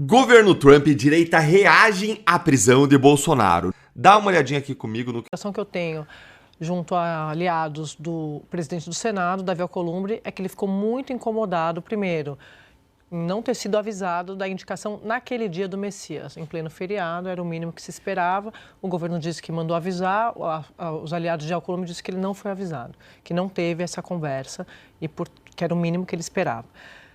Governo Trump e direita reagem à prisão de Bolsonaro. Dá uma olhadinha aqui comigo no A informação que eu tenho junto a aliados do presidente do Senado, Davi Alcolumbre, é que ele ficou muito incomodado, primeiro, em não ter sido avisado da indicação naquele dia do Messias, em pleno feriado, era o mínimo que se esperava. O governo disse que mandou avisar, os aliados de Alcolumbre disseram que ele não foi avisado, que não teve essa conversa e que era o mínimo que ele esperava.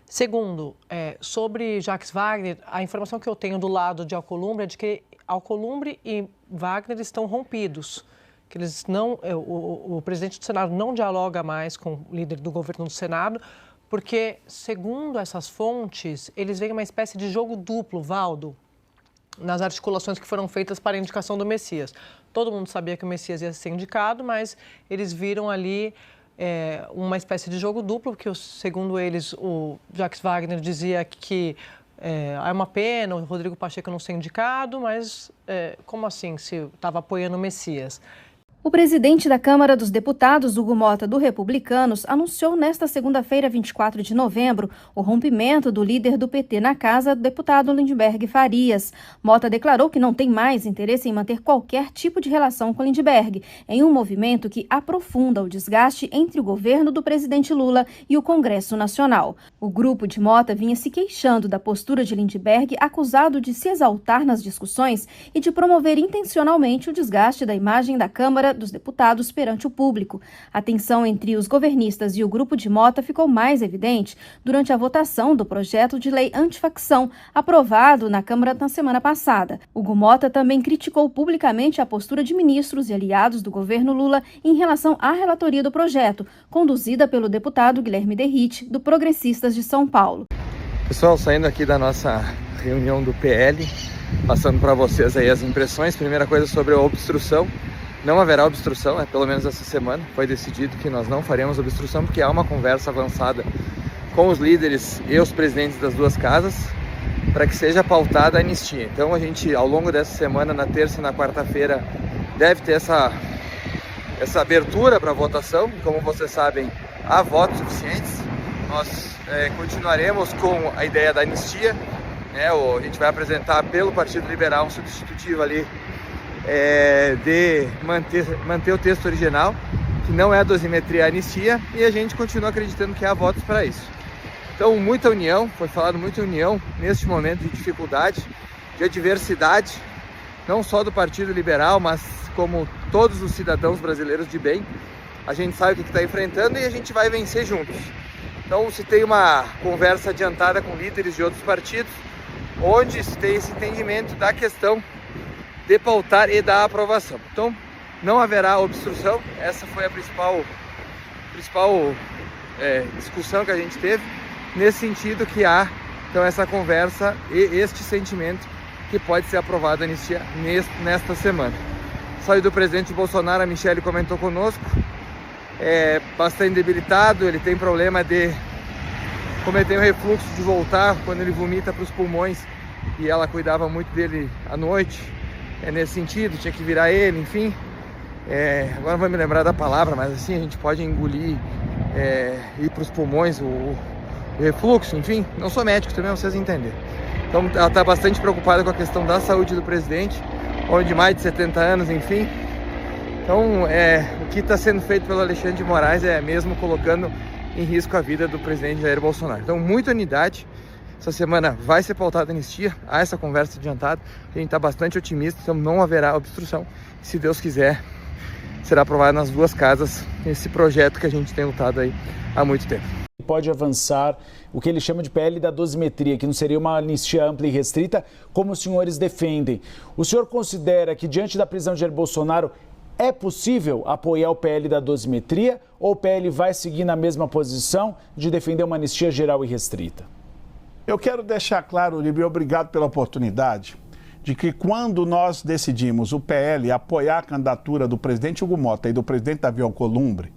Segundo, sobre Jacques Wagner, a informação que eu tenho do lado de Alcolumbre é de que Alcolumbre e Wagner estão rompidos, que eles não, o presidente do Senado não dialoga mais com o líder do governo do Senado, porque, segundo essas fontes, eles veem uma espécie de jogo duplo, Valdo, nas articulações que foram feitas para a indicação do Messias. Todo mundo sabia que o Messias ia ser indicado, mas eles viram ali uma espécie de jogo duplo, porque, segundo eles, o Jacques Wagner dizia que é uma pena o Rodrigo Pacheco não ser indicado, mas como assim, se estava apoiando o Messias? O presidente da Câmara dos Deputados, Hugo Mota, do Republicanos, anunciou nesta segunda-feira, 24 de novembro, o rompimento do líder do PT na casa, do deputado Lindbergh Farias. Mota declarou que não tem mais interesse em manter qualquer tipo de relação com Lindbergh, em um movimento que aprofunda o desgaste entre o governo do presidente Lula e o Congresso Nacional. O grupo de Mota vinha se queixando da postura de Lindbergh, acusado de se exaltar nas discussões e de promover intencionalmente o desgaste da imagem da Câmara dos Deputados perante o público. A tensão entre os governistas e o grupo de Mota ficou mais evidente durante a votação do projeto de lei antifacção, aprovado na Câmara na semana passada. Hugo Mota também criticou publicamente a postura de ministros e aliados do governo Lula em relação à relatoria do projeto, conduzida pelo deputado Guilherme Derrite, do Progressistas de São Paulo. Pessoal, saindo aqui da nossa reunião do PL, passando para vocês aí as impressões. Primeira coisa sobre a obstrução. Não haverá obstrução, pelo menos essa semana. Foi decidido que nós não faremos obstrução, porque há uma conversa avançada com os líderes e os presidentes das duas casas para que seja pautada a anistia. Então a gente, ao longo dessa semana, na terça e na quarta-feira, deve ter essa abertura para votação. Como vocês sabem, há votos suficientes. Nós continuaremos com a ideia da anistia. A gente vai apresentar pelo Partido Liberal um substitutivo ali, de manter o texto original, que não é a dosimetria, a anistia, e a gente continua acreditando que há votos para isso. Então, muita união, foi falado muita união neste momento de dificuldade, de adversidade, não só do Partido Liberal, mas como todos os cidadãos brasileiros de bem. A gente sabe o que está enfrentando e a gente vai vencer juntos. Então, se tem uma conversa adiantada com líderes de outros partidos, onde se tem esse entendimento da questão de pautar e da aprovação. Então, não haverá obstrução. Essa foi a principal discussão que a gente teve, nesse sentido que há, então, essa conversa e este sentimento que pode ser aprovada a anistia nesta semana. Saiu do presidente Bolsonaro, a Michele comentou conosco, bastante debilitado, ele tem problema como ele tem o refluxo de voltar quando ele vomita para os pulmões, e ela cuidava muito dele à noite. Nesse sentido, tinha que virar ele, enfim. Agora não vou me lembrar da palavra, mas assim, a gente pode engolir, ir para os pulmões, o refluxo, enfim. Não sou médico também, vocês entenderem. Então ela está bastante preocupada com a questão da saúde do presidente, homem de mais de 70 anos, enfim. Então, o que está sendo feito pelo Alexandre de Moraes é mesmo colocando em risco a vida do presidente Jair Bolsonaro. Então, muita unidade. Essa semana vai ser pautada a anistia, há essa conversa adiantada, a gente está bastante otimista, então não haverá obstrução. Se Deus quiser, será aprovado nas duas casas esse projeto que a gente tem lutado aí há muito tempo. Pode avançar o que ele chama de PL da dosimetria, que não seria uma anistia ampla e restrita, como os senhores defendem. O senhor considera que, diante da prisão de Jair Bolsonaro, é possível apoiar o PL da dosimetria, ou o PL vai seguir na mesma posição de defender uma anistia geral e restrita? Eu quero deixar claro, Uribe, obrigado pela oportunidade, de que quando nós decidimos, o PL, apoiar a candidatura do presidente Hugo Mota e do presidente Davi Alcolumbre,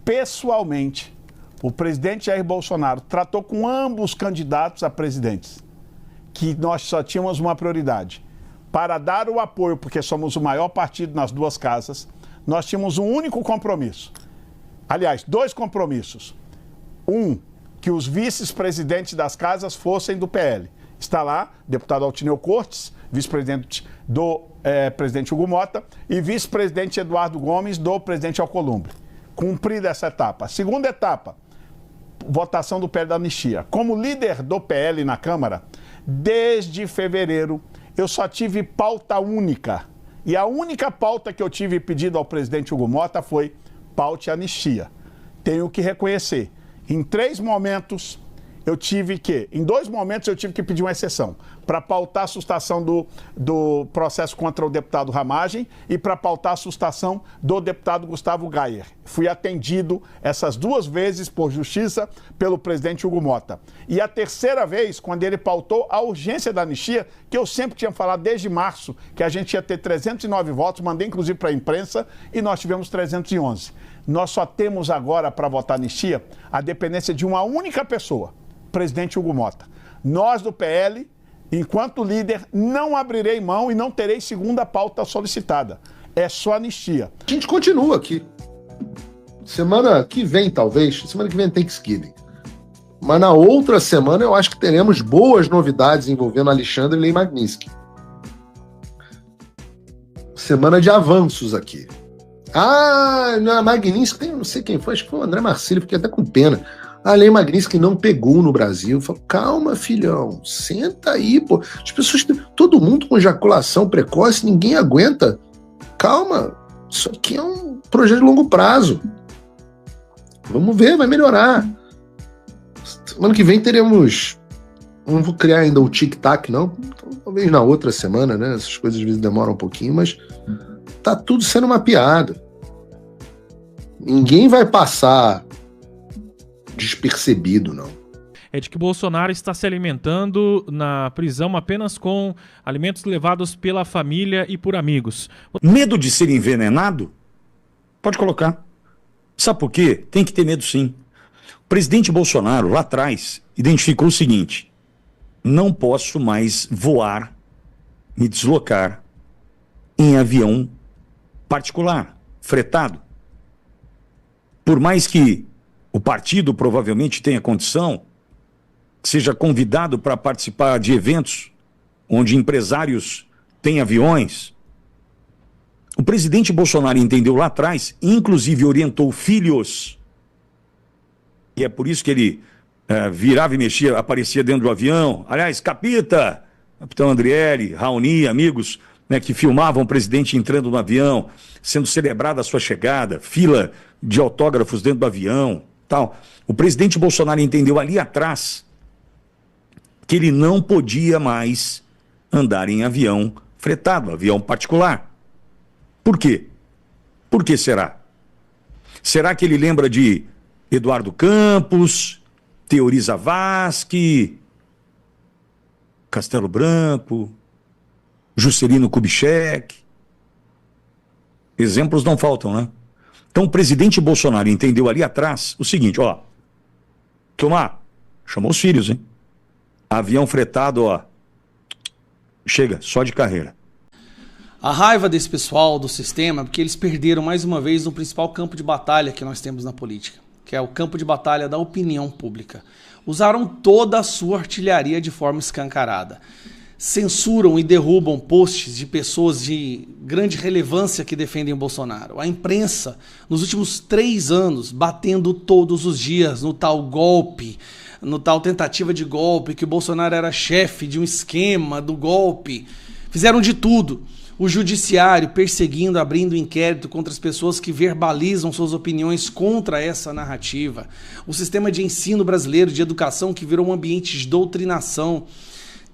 pessoalmente, o presidente Jair Bolsonaro tratou com ambos os candidatos a presidentes, que nós só tínhamos uma prioridade. Para dar o apoio, porque somos o maior partido nas duas casas, nós tínhamos um único compromisso. Aliás, dois compromissos. Um, que os vice-presidentes das casas fossem do PL. Está lá, deputado Altineu Cortes, vice-presidente do presidente Hugo Mota e vice-presidente Eduardo Gomes do presidente Alcolumbre. Cumprida essa etapa. Segunda etapa, votação do PL da anistia. Como líder do PL na Câmara, desde fevereiro, eu só tive pauta única. E a única pauta que eu tive pedido ao presidente Hugo Mota foi paute anistia. Tenho que reconhecer. Em 2 momentos eu tive que pedir uma exceção para pautar a sustação do processo contra o deputado Ramagem e para pautar a sustação do deputado Gustavo Gayer. Fui atendido essas 2 vezes por justiça pelo presidente Hugo Mota. E a terceira vez, quando ele pautou a urgência da anistia, que eu sempre tinha falado desde março que a gente ia ter 309 votos, mandei inclusive para a imprensa, e nós tivemos 311. Nós só temos agora para votar anistia a dependência de uma única pessoa, presidente Hugo Mota. Nós do PL, enquanto líder, não abrirei mão e não terei segunda pauta solicitada. É só anistia. A gente continua aqui. Semana que vem, talvez. Semana que vem tem Thanksgiving. Mas na outra semana eu acho que teremos boas novidades envolvendo Alexandre Lei Magnitsky. Semana de avanços aqui. Na Magnitsky, não sei quem foi, acho que foi o André Marcílio, fiquei até com pena. A Lei Magnitsky não pegou no Brasil. Falei, calma, filhão, senta aí, pô. As pessoas, todo mundo com ejaculação precoce, ninguém aguenta. Calma, isso aqui é um projeto de longo prazo. Vamos ver, vai melhorar. Semana que vem teremos... Não vou criar ainda o tic-tac, não. Então, talvez na outra semana, né? Essas coisas às vezes demoram um pouquinho, mas tá tudo sendo mapeado. Ninguém vai passar despercebido, não. É de que Bolsonaro está se alimentando na prisão apenas com alimentos levados pela família e por amigos. Medo de ser envenenado? Pode colocar. Sabe por quê? Tem que ter medo, sim. O presidente Bolsonaro, lá atrás, identificou o seguinte: não posso mais voar, me deslocar em avião particular, fretado. Por mais que o partido provavelmente tenha condição, seja convidado para participar de eventos onde empresários têm aviões, o presidente Bolsonaro entendeu lá atrás, inclusive orientou filhos, e é por isso que ele virava e mexia, aparecia dentro do avião. Aliás, Capita, Capitão Andriele, Raoni, amigos, né, que filmavam o presidente entrando no avião, sendo celebrada a sua chegada, fila de autógrafos dentro do avião, tal. O presidente Bolsonaro entendeu ali atrás que ele não podia mais andar em avião fretado, avião particular. Por quê? Por que será? Será que ele lembra de Eduardo Campos, Teori Zavascki, Castelo Branco, Juscelino Kubitschek? Exemplos não faltam, né? Então o presidente Bolsonaro entendeu ali atrás o seguinte, ó, Tomar, chamou os filhos, hein? Avião fretado, ó, chega, só de carreira. A raiva desse pessoal do sistema é porque eles perderam mais uma vez no principal campo de batalha que nós temos na política, que é o campo de batalha da opinião pública. Usaram toda a sua artilharia de forma escancarada. Censuram e derrubam posts de pessoas de grande relevância que defendem o Bolsonaro. A imprensa, nos últimos 3 anos, batendo todos os dias no tal golpe, no tal tentativa de golpe, que o Bolsonaro era chefe de um esquema do golpe. Fizeram de tudo. O judiciário perseguindo, abrindo inquérito contra as pessoas que verbalizam suas opiniões contra essa narrativa. O sistema de ensino brasileiro de educação que virou um ambiente de doutrinação.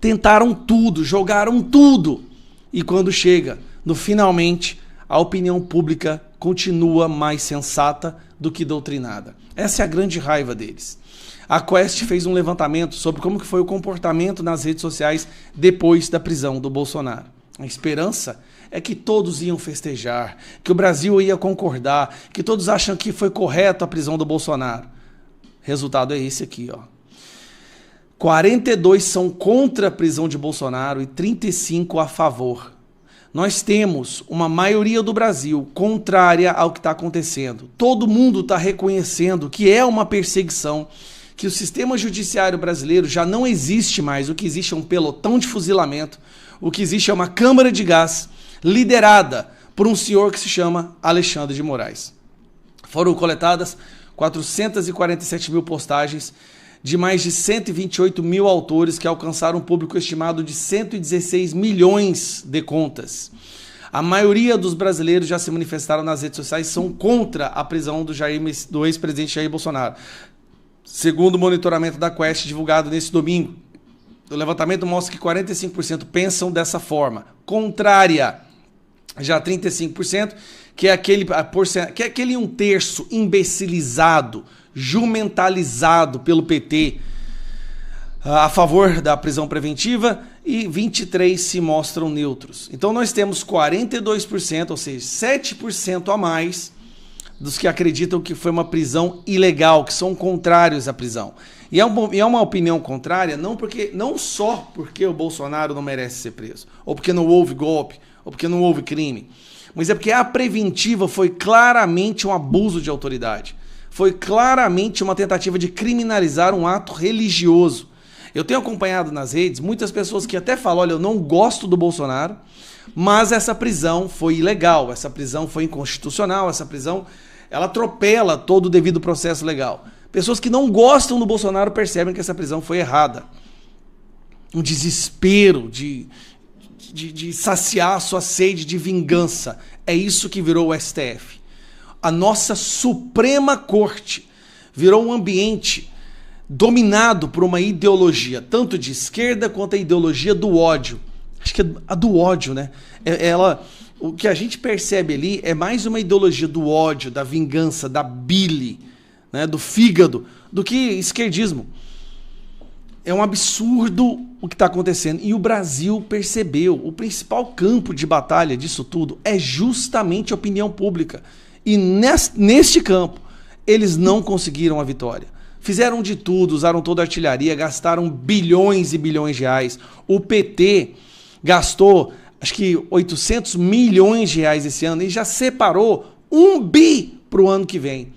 Tentaram tudo, jogaram tudo. E quando chega no finalmente, a opinião pública continua mais sensata do que doutrinada. Essa é a grande raiva deles. A Quest fez um levantamento sobre como que foi o comportamento nas redes sociais depois da prisão do Bolsonaro. A esperança é que todos iam festejar, que o Brasil ia concordar, que todos acham que foi correto a prisão do Bolsonaro. Resultado é esse aqui, ó. 42 são contra a prisão de Bolsonaro e 35 a favor. Nós temos uma maioria do Brasil contrária ao que está acontecendo. Todo mundo está reconhecendo que é uma perseguição, que o sistema judiciário brasileiro já não existe mais. O que existe é um pelotão de fuzilamento, o que existe é uma câmara de gás liderada por um senhor que se chama Alexandre de Moraes. Foram coletadas 447 mil postagens de mais de 128 mil autores que alcançaram um público estimado de 116 milhões de contas. A maioria dos brasileiros já se manifestaram nas redes sociais, são contra a prisão do ex-presidente Jair Bolsonaro. Segundo o monitoramento da Quest divulgado nesse domingo, o levantamento mostra que 45% pensam dessa forma, contrária. Já 35%, que é aquele 1/3 imbecilizado, jumentalizado pelo PT a favor da prisão preventiva, e 23% se mostram neutros. Então nós temos 42%, ou seja, 7% a mais dos que acreditam que foi uma prisão ilegal, que são contrários à prisão. E é uma opinião contrária não só porque o Bolsonaro não merece ser preso, ou porque não houve golpe, ou porque não houve crime, mas é porque a preventiva foi claramente um abuso de autoridade. Foi claramente uma tentativa de criminalizar um ato religioso. Eu tenho acompanhado nas redes muitas pessoas que até falam, olha, eu não gosto do Bolsonaro, mas essa prisão foi ilegal, essa prisão foi inconstitucional, essa prisão ela atropela todo o devido processo legal. Pessoas que não gostam do Bolsonaro percebem que essa prisão foi errada. Um desespero de saciar a sua sede de vingança. É isso que virou o STF. A nossa Suprema Corte virou um ambiente dominado por uma ideologia, tanto de esquerda quanto a ideologia do ódio. Acho que é a do ódio, né? O que a gente percebe ali é mais uma ideologia do ódio, da vingança, da bile, né, do fígado, do que esquerdismo. É um absurdo o que está acontecendo. E o Brasil percebeu. O principal campo de batalha disso tudo é justamente a opinião pública. E neste campo, eles não conseguiram a vitória. Fizeram de tudo, usaram toda a artilharia, gastaram bilhões e bilhões de reais. O PT gastou, acho que 800 milhões de reais esse ano e já separou 1 bi para o ano que vem.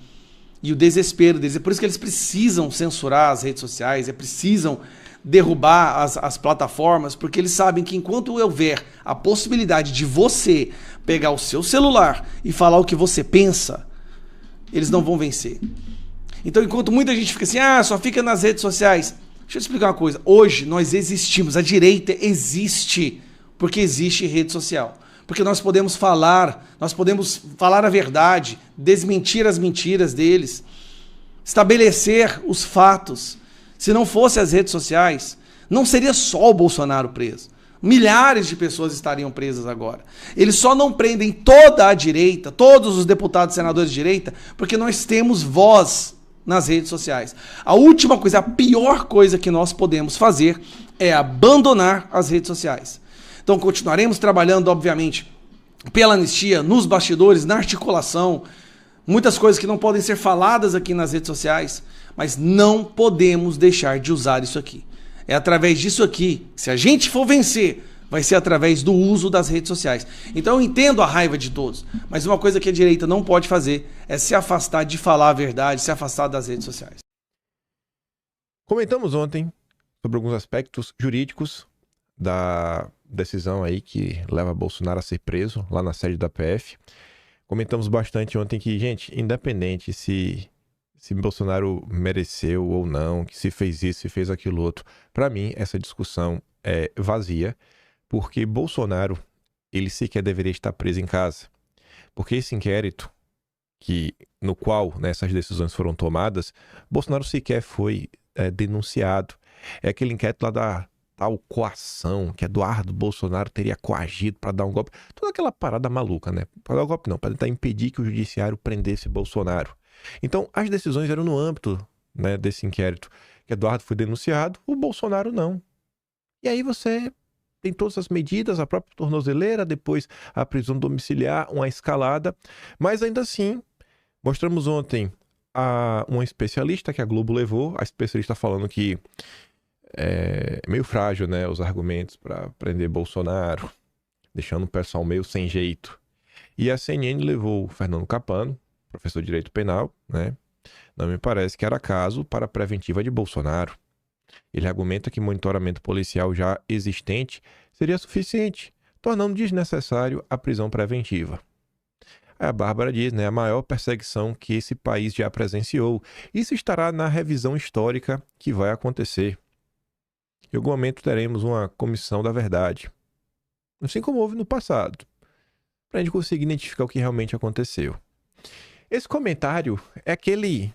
E o desespero deles, é por isso que eles precisam censurar as redes sociais, precisam derrubar as plataformas, porque eles sabem que enquanto houver a possibilidade de você pegar o seu celular e falar o que você pensa, eles não vão vencer. Então, enquanto muita gente fica assim, só fica nas redes sociais, deixa eu te explicar uma coisa. Hoje nós existimos, a direita existe porque existe rede social. Porque nós podemos falar a verdade, desmentir as mentiras deles, estabelecer os fatos. Se não fosse as redes sociais, não seria só o Bolsonaro preso. Milhares de pessoas estariam presas agora. Eles só não prendem toda a direita, todos os deputados e senadores de direita, porque nós temos voz nas redes sociais. A última coisa, a pior coisa que nós podemos fazer é abandonar as redes sociais. Então continuaremos trabalhando, obviamente, pela anistia, nos bastidores, na articulação, muitas coisas que não podem ser faladas aqui nas redes sociais, mas não podemos deixar de usar isso aqui. É através disso aqui, se a gente for vencer, vai ser através do uso das redes sociais. Então eu entendo a raiva de todos, mas uma coisa que a direita não pode fazer é se afastar de falar a verdade, se afastar das redes sociais. Comentamos ontem sobre alguns aspectos jurídicos da decisão aí que leva Bolsonaro a ser preso lá na sede da PF. Comentamos bastante ontem que, gente, independente se Bolsonaro mereceu ou não, que se fez isso, se fez aquilo outro, para mim essa discussão é vazia, porque Bolsonaro, ele sequer deveria estar preso em casa. Porque esse inquérito, no qual essas decisões foram tomadas, Bolsonaro sequer foi denunciado. É aquele inquérito lá da tal coação, que Eduardo Bolsonaro teria coagido para dar um golpe. Toda aquela parada maluca, né? Para dar um golpe não, para tentar impedir que o judiciário prendesse Bolsonaro. Então, as decisões eram no âmbito, né, desse inquérito. Que Eduardo foi denunciado, o Bolsonaro não. E aí você tem todas as medidas, a própria tornozeleira, depois a prisão domiciliar, uma escalada. Mas ainda assim, mostramos ontem uma especialista que a Globo levou, a especialista falando que é meio frágil, né, os argumentos para prender Bolsonaro, deixando o pessoal meio sem jeito. E a CNN levou o Fernando Capano, professor de Direito Penal, né, Não me parece que era caso para a preventiva de Bolsonaro. Ele argumenta que monitoramento policial já existente seria suficiente, tornando desnecessário a prisão preventiva. A Bárbara diz, a maior perseguição que esse país já presenciou. Isso estará na revisão histórica que vai acontecer. Em algum momento teremos uma comissão da verdade, assim como houve no passado, para a gente conseguir identificar o que realmente aconteceu. Esse comentário é aquele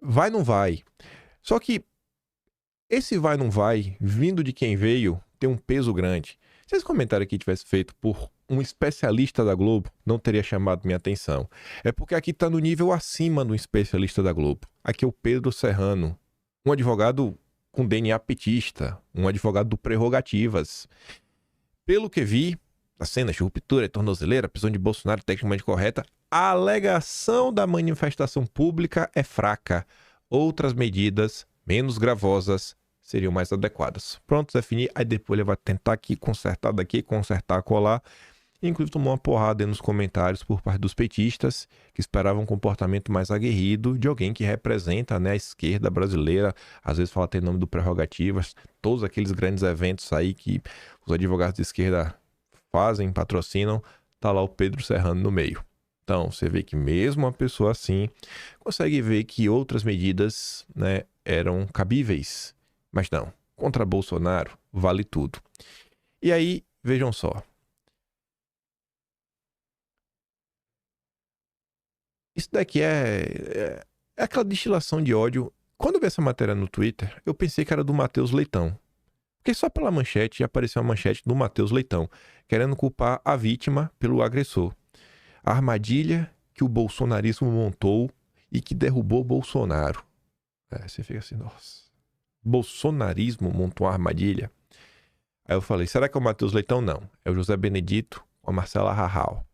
vai não vai. Só que esse vai não vai, vindo de quem veio, tem um peso grande. Se esse comentário aqui tivesse feito por um especialista da Globo, não teria chamado minha atenção. É porque aqui está no nível acima do especialista da Globo. Aqui é o Pedro Serrano, um advogado com DNA petista, um advogado do Prerrogativas. Pelo que vi, a cena de ruptura e tornozeleira, prisão de Bolsonaro tecnicamente correta, a alegação da manifestação pública é fraca. Outras medidas, menos gravosas, seriam mais adequadas. Pronto, definir, aí depois ele vai tentar aqui, consertar daqui, consertar colar. Inclusive tomou uma porrada aí nos comentários por parte dos petistas, que esperavam um comportamento mais aguerrido de alguém que representa, a esquerda brasileira. Às vezes fala até em nome do Prerrogativas, todos aqueles grandes eventos aí que os advogados de esquerda fazem, patrocinam, tá lá o Pedro Serrano no meio. Então, você vê que mesmo uma pessoa assim consegue ver que outras medidas, eram cabíveis. Mas não, contra Bolsonaro vale tudo. E aí, vejam só. Isso daqui é aquela destilação de ódio. Quando eu vi essa matéria no Twitter, eu pensei que era do Matheus Leitão. Porque só pela manchete já apareceu uma manchete do Matheus Leitão, querendo culpar a vítima pelo agressor. A armadilha que o bolsonarismo montou e que derrubou Bolsonaro. Você fica assim, nossa. Bolsonarismo montou uma armadilha. Aí eu falei, será que é o Matheus Leitão? Não. É o José Benedito com a Marcela Rahal.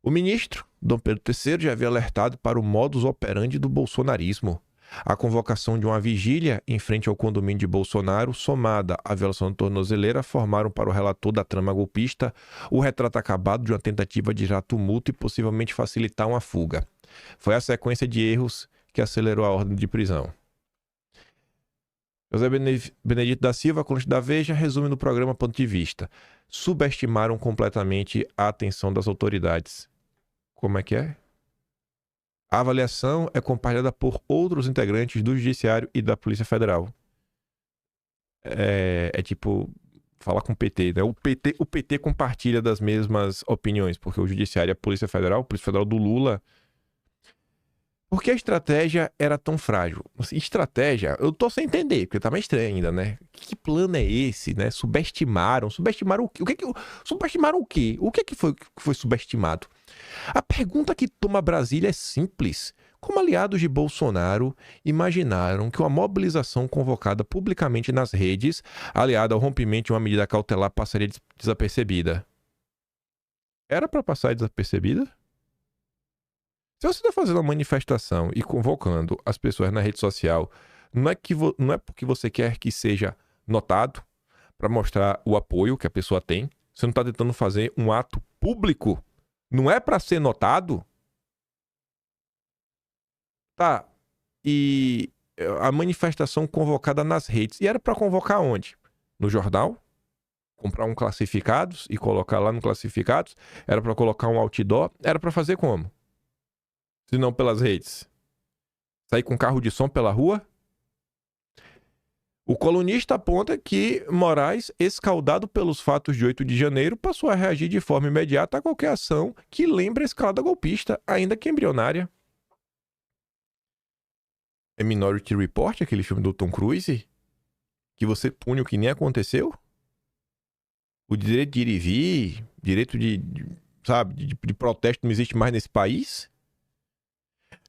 O ministro, Dom Pedro III, já havia alertado para o modus operandi do bolsonarismo. A convocação de uma vigília em frente ao condomínio de Bolsonaro, somada à violação da tornozeleira, formaram para o relator da trama golpista o retrato acabado de uma tentativa de gerar tumulto e possivelmente facilitar uma fuga. Foi a sequência de erros que acelerou a ordem de prisão. José Benedito da Silva, colunista da Veja, resume no programa Ponto de Vista. Subestimaram completamente a atenção das autoridades. Como é que é? A avaliação é compartilhada por outros integrantes do Judiciário e da Polícia Federal. É tipo, falar com o PT, né? O PT compartilha das mesmas opiniões, porque o Judiciário e a Polícia Federal do Lula... Por que a estratégia era tão frágil? Estratégia, eu tô sem entender, porque tá mais estranho ainda, né? Que plano é esse, né? Subestimaram o quê? Subestimaram o quê? O que foi subestimado? A pergunta que toma Brasília é simples. Como aliados de Bolsonaro imaginaram que uma mobilização convocada publicamente nas redes, aliada ao rompimento de uma medida cautelar, passaria desapercebida? Era para passar desapercebida? Se você está fazendo uma manifestação e convocando as pessoas na rede social, não é porque você quer que seja notado, para mostrar o apoio que a pessoa tem. Você não está tentando fazer um ato público. Não é para ser notado. Tá. E a manifestação convocada nas redes. E era para convocar onde? No jornal? Comprar um classificados e colocar lá no classificados? Era para colocar um outdoor? Era para fazer como? Se não pelas redes. Sair com carro de som pela rua? O colunista aponta que Moraes, escaldado pelos fatos de 8 de janeiro, passou a reagir de forma imediata a qualquer ação que lembre a escalada golpista, ainda que embrionária. É Minority Report, aquele filme do Tom Cruise? Que você pune o que nem aconteceu? O direito de ir e vir, direito de protesto não existe mais nesse país?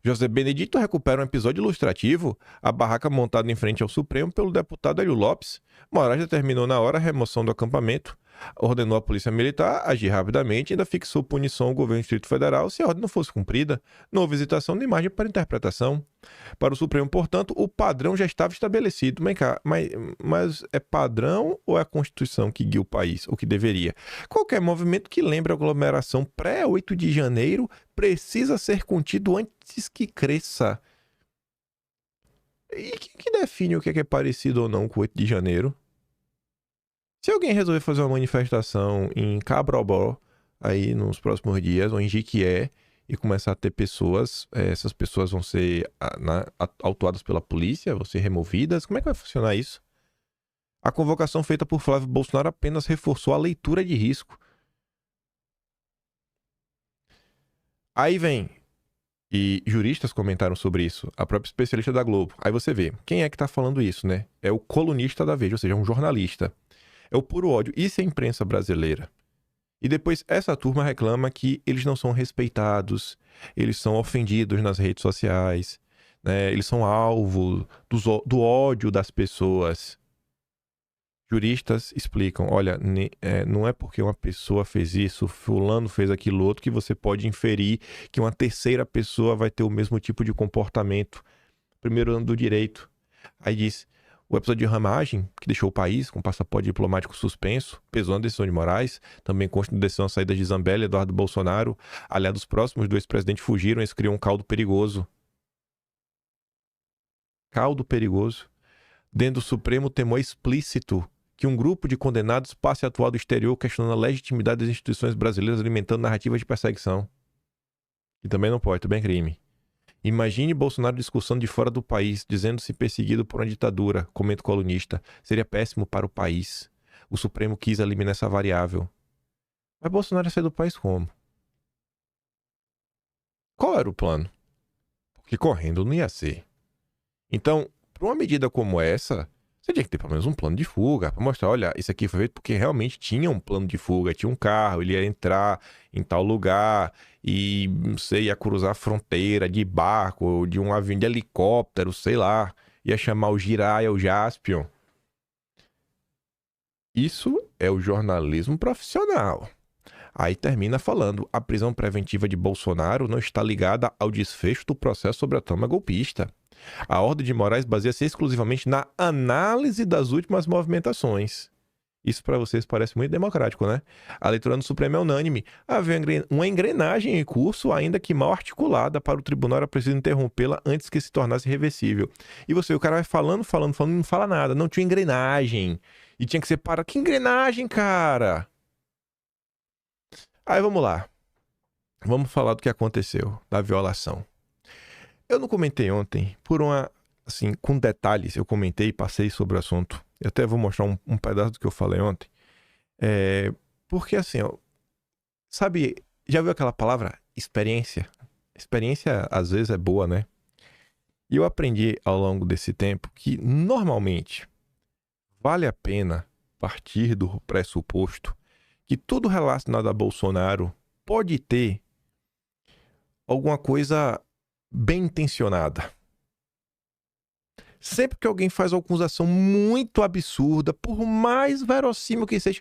José Benedito recupera um episódio ilustrativo, a barraca montada em frente ao Supremo pelo deputado Hélio Lopes. Moraes determinou na hora a remoção do acampamento. ordenou a Polícia Militar a agir rapidamente e ainda fixou punição ao governo do Distrito Federal se a ordem não fosse cumprida. Não houve hesitação nem margem para interpretação. Para o Supremo, portanto, o padrão já estava estabelecido. Mas é padrão ou é a Constituição que guia o país, o que deveria? Qualquer movimento que lembre a aglomeração pré-8 de janeiro precisa ser contido antes que cresça. E quem que define o que é parecido ou não com o 8 de janeiro? Se alguém resolver fazer uma manifestação em Cabrobó, aí nos próximos dias, ou em Jiquié, e começar a ter pessoas, essas pessoas vão ser autuadas pela polícia, vão ser removidas, como é que vai funcionar isso? A convocação feita por Flávio Bolsonaro apenas reforçou a leitura de risco. Aí vem, e juristas comentaram sobre isso, a própria especialista da Globo. Aí você vê, quem é que tá falando isso, né? É o colunista da Veja, ou seja, um jornalista. É o puro ódio. Isso é a imprensa brasileira. E depois essa turma reclama que eles não são respeitados, eles são ofendidos nas redes sociais, né? Eles são alvo do ódio das pessoas. Juristas explicam, olha, não é porque uma pessoa fez isso, fulano fez aquilo outro, que você pode inferir que uma terceira pessoa vai ter o mesmo tipo de comportamento. Primeiro ano do direito. Aí diz... O episódio de ramagem, que deixou o país com passaporte diplomático suspenso, pesou na decisão de Moraes, também consta de decisão a saída de Zambelli e Eduardo Bolsonaro. Aliados próximos do ex-presidente fugiram e isso criou um caldo perigoso. Caldo perigoso. Dentro do Supremo, temor explícito que um grupo de condenados passe a atuar do exterior questionando a legitimidade das instituições brasileiras alimentando narrativas de perseguição. Que também não pode, também é crime. Imagine Bolsonaro discursando de fora do país, dizendo-se perseguido por uma ditadura, comenta o colunista. Seria péssimo para o país. O Supremo quis eliminar essa variável. Mas Bolsonaro ia sair do país como? Qual era o plano? Porque correndo não ia ser. Então, para uma medida como essa, você tinha que ter pelo menos um plano de fuga, para mostrar, olha, isso aqui foi feito porque realmente tinha um plano de fuga, tinha um carro, ele ia entrar em tal lugar e você ia cruzar a fronteira de barco, ou de um avião de helicóptero, sei lá, ia chamar o Jiraya, o Jaspion. Isso é o jornalismo profissional. Aí termina falando, a prisão preventiva de Bolsonaro não está ligada ao desfecho do processo sobre a trama golpista. A ordem de Moraes baseia-se exclusivamente na análise das últimas movimentações. Isso para vocês parece muito democrático, né? A leitura no Supremo é unânime. Havia uma engrenagem em curso, ainda que mal articulada, para o tribunal era preciso interrompê-la antes que se tornasse reversível. E você, o cara vai falando, não fala nada. Não tinha engrenagem. E tinha que ser para... Que engrenagem, cara? Aí vamos lá. Vamos falar do que aconteceu, da violação. Eu não comentei ontem, assim, com detalhes, eu comentei e passei sobre o assunto. Eu até vou mostrar um pedaço do que eu falei ontem. Porque assim, ó, sabe, já viu aquela palavra experiência? Experiência às vezes é boa, né? E eu aprendi ao longo desse tempo que normalmente vale a pena partir do pressuposto que tudo relacionado a Bolsonaro pode ter alguma coisa bem intencionada. Sempre que alguém faz uma acusação muito absurda, por mais verossímil que seja,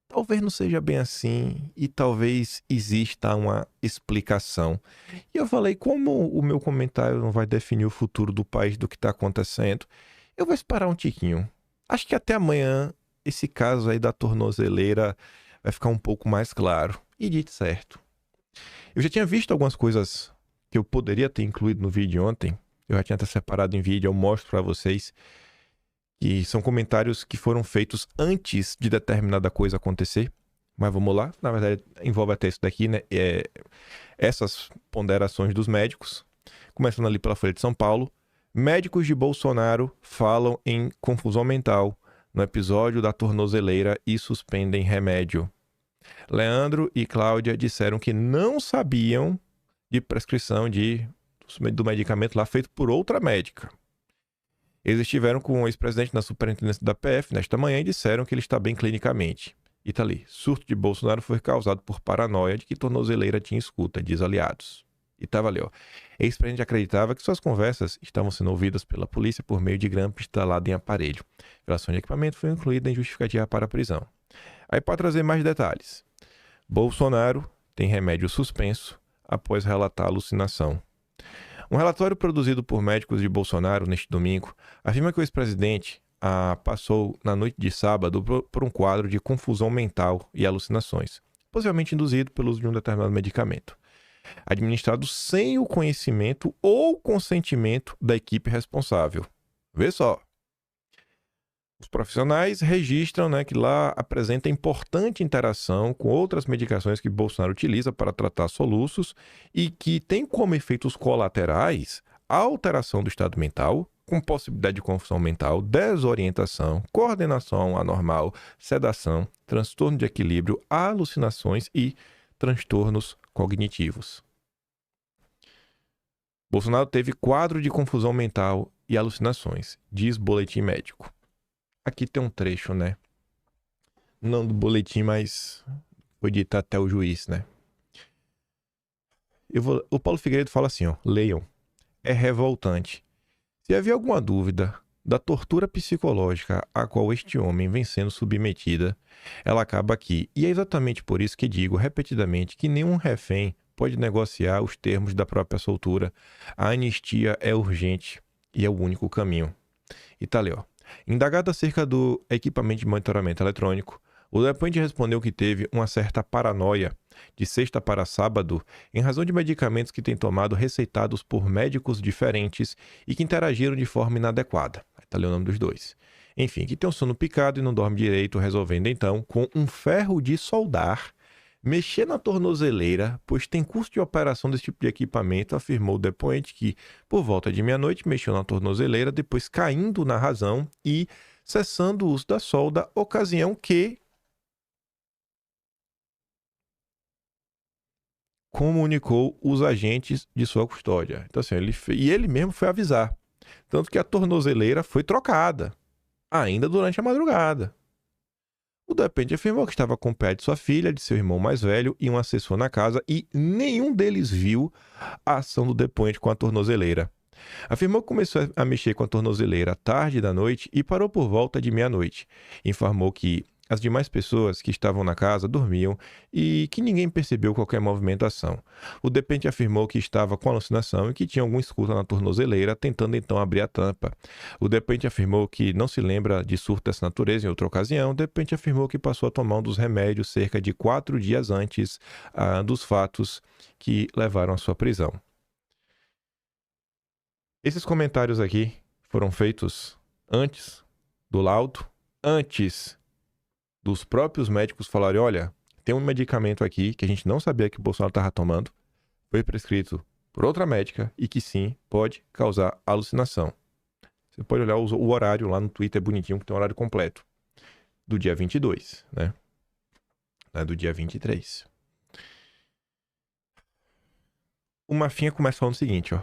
talvez não seja bem assim e talvez exista uma explicação. E eu falei, como o meu comentário não vai definir o futuro do país, do que está acontecendo, eu vou esperar um tiquinho. Acho que até amanhã esse caso aí da tornozeleira vai ficar um pouco mais claro. E dito certo. Eu já tinha visto algumas coisas que eu poderia ter incluído no vídeo ontem. Eu já tinha até separado em vídeo, eu mostro para vocês. Que são comentários que foram feitos antes de determinada coisa acontecer. Mas vamos lá. Na verdade, envolve até isso daqui, né? Essas ponderações dos médicos. Começando ali pela Folha de São Paulo. Médicos de Bolsonaro falam em confusão mental no episódio da tornozeleira e suspendem remédio. Leandro e Cláudia disseram que não sabiam de prescrição do medicamento lá feito por outra médica. Eles estiveram com o ex-presidente na superintendência da PF nesta manhã e disseram que ele está bem clinicamente. E tá ali, surto de Bolsonaro foi causado por paranoia de que tornozeleira tinha escuta, diz aliados. E tava ali, ó. Ex-presidente acreditava que suas conversas estavam sendo ouvidas pela polícia por meio de grampo instalado em aparelho. Violação de equipamento foi incluída em justificativa para a prisão. Aí, para trazer mais detalhes, Bolsonaro tem remédio suspenso após relatar alucinação. Um relatório produzido por médicos de Bolsonaro neste domingo afirma que o ex-presidente passou na noite de sábado por um quadro de confusão mental e alucinações, possivelmente induzido pelo uso de um determinado medicamento, administrado sem o conhecimento ou consentimento da equipe responsável. Vê só. Os profissionais registram, que lá apresenta importante interação com outras medicações que Bolsonaro utiliza para tratar soluços e que tem como efeitos colaterais a alteração do estado mental, com possibilidade de confusão mental, desorientação, coordenação anormal, sedação, transtorno de equilíbrio, alucinações e transtornos cognitivos. Bolsonaro teve quadro de confusão mental e alucinações, diz boletim médico. Aqui tem um trecho, não do boletim, mas foi dito até o juiz, O Paulo Figueiredo fala assim, leiam. É revoltante. Se havia alguma dúvida da tortura psicológica a qual este homem vem sendo submetida, ela acaba aqui. E é exatamente por isso que digo repetidamente que nenhum refém pode negociar os termos da própria soltura. A anistia é urgente e é o único caminho. E tá ali, Indagado acerca do equipamento de monitoramento eletrônico, o depoente respondeu que teve uma certa paranoia de sexta para sábado em razão de medicamentos que tem tomado receitados por médicos diferentes e que interagiram de forma inadequada. Está ali o nome dos dois. Enfim, que tem um sono picado e não dorme direito, resolvendo então, com um ferro de soldar, mexer na tornozeleira, pois tem custo de operação desse tipo de equipamento, afirmou o depoente que, por volta de meia-noite, mexeu na tornozeleira, depois caindo na razão e cessando o uso da solda, ocasião que comunicou os agentes de sua custódia. Então, assim, ele mesmo foi avisar. Tanto que a tornozeleira foi trocada, ainda durante a madrugada. O depoente afirmou que estava com o pé de sua filha, de seu irmão mais velho e um assessor na casa e nenhum deles viu a ação do depoente com a tornozeleira. Afirmou que começou a mexer com a tornozeleira tarde da noite e parou por volta de meia-noite. Informou que as demais pessoas que estavam na casa dormiam e que ninguém percebeu qualquer movimentação. O depoente afirmou que estava com alucinação e que tinha algum escuta na tornozeleira, tentando então abrir a tampa. O depoente afirmou que não se lembra de surto dessa natureza em outra ocasião. O depoente afirmou que passou a tomar um dos remédios cerca de 4 dias antes dos fatos que levaram à sua prisão. Esses comentários aqui foram feitos antes do laudo, antes dos próprios médicos falarem, olha, tem um medicamento aqui que a gente não sabia que o Bolsonaro estava tomando, foi prescrito por outra médica e que sim, pode causar alucinação. Você pode olhar o horário lá no Twitter, bonitinho, que tem um horário completo. Do dia 22, do dia 23. O Mafinha começa falando o seguinte,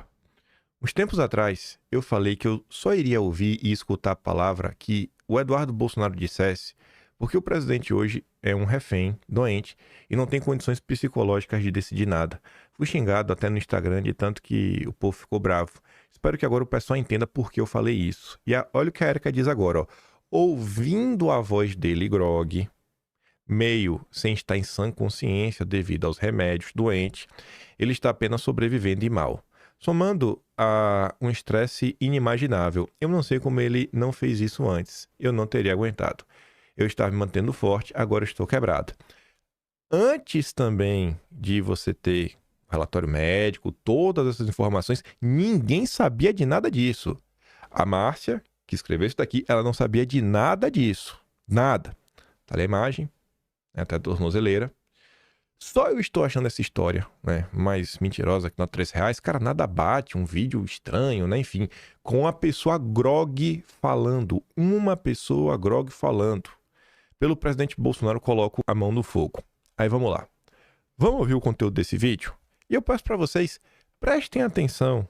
Uns tempos atrás, eu falei que eu só iria ouvir e escutar a palavra que o Eduardo Bolsonaro dissesse porque o presidente hoje é um refém, doente, e não tem condições psicológicas de decidir nada. Fui xingado até no Instagram de tanto que o povo ficou bravo. Espero que agora o pessoal entenda por que eu falei isso. E olha o que a Erika diz agora, ouvindo a voz dele grogue, meio sem estar em sã consciência devido aos remédios, doente, ele está apenas sobrevivendo e mal. Somando a um estresse inimaginável. Eu não sei como ele não fez isso antes. Eu não teria aguentado. Eu estava me mantendo forte, agora estou quebrado. Antes também de você ter relatório médico, todas essas informações, ninguém sabia de nada disso. A Márcia, que escreveu isso daqui, ela não sabia de nada disso. Nada. Tá ali a imagem, até a tornozeleira. Só eu estou achando essa história, mais mentirosa que nota R$3. Cara, nada bate, um vídeo estranho, enfim, com a pessoa grogue falando. Uma pessoa grogue falando. Pelo presidente Bolsonaro, coloco a mão no fogo. Aí vamos lá. Vamos ouvir o conteúdo desse vídeo? E eu peço para vocês, prestem atenção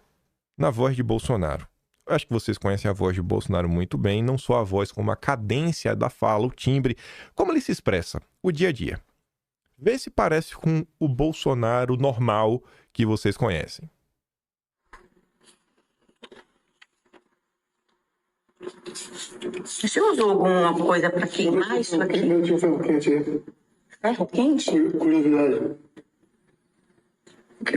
na voz de Bolsonaro. Eu acho que vocês conhecem a voz de Bolsonaro muito bem, não só a voz, como a cadência da fala, o timbre, como ele se expressa, o dia a dia. Vê se parece com o Bolsonaro normal que vocês conhecem. Você usou alguma coisa para queimar isso aqui? Tinha ferro quente aí. Ferro quente? Curiosidade.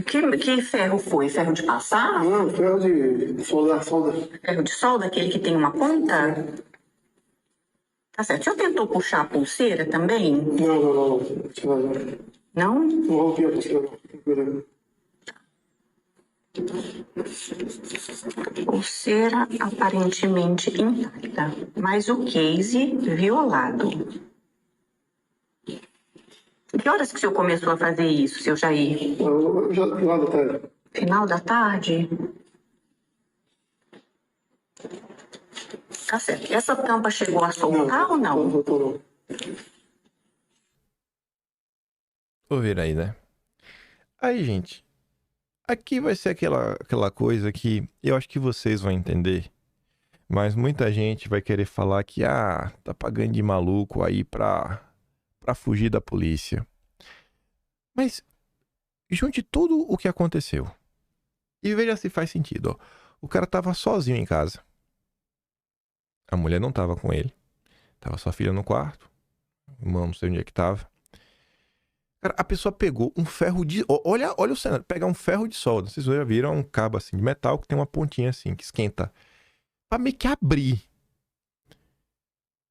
Que ferro foi? Ferro de passar? Não, ferro de solda. Ferro de solda, aquele que tem uma ponta? Tá certo. O senhor tentou puxar a pulseira também? Não. Não? Não rompi a pulseira, não. Pulseira aparentemente intacta, mas o case violado. Que horas que o senhor começou a fazer isso, seu Jair? Já final da tarde. Final da tarde? Tá certo. Essa tampa chegou a soltar ou não? Não. Ouvir aí, né? Aí, gente, aqui vai ser aquela coisa que eu acho que vocês vão entender, mas muita gente vai querer falar que, tá pagando de maluco aí pra fugir da polícia. Mas junte tudo o que aconteceu e veja se faz sentido. Ó. O cara tava sozinho em casa. A mulher não tava com ele. Tava sua filha no quarto. O irmão não sei onde é que tava. Cara, a pessoa pegou um ferro de... Olha o cenário. Pegar um ferro de solda. Vocês já viram um cabo assim de metal que tem uma pontinha assim que esquenta. Pra meio que abrir.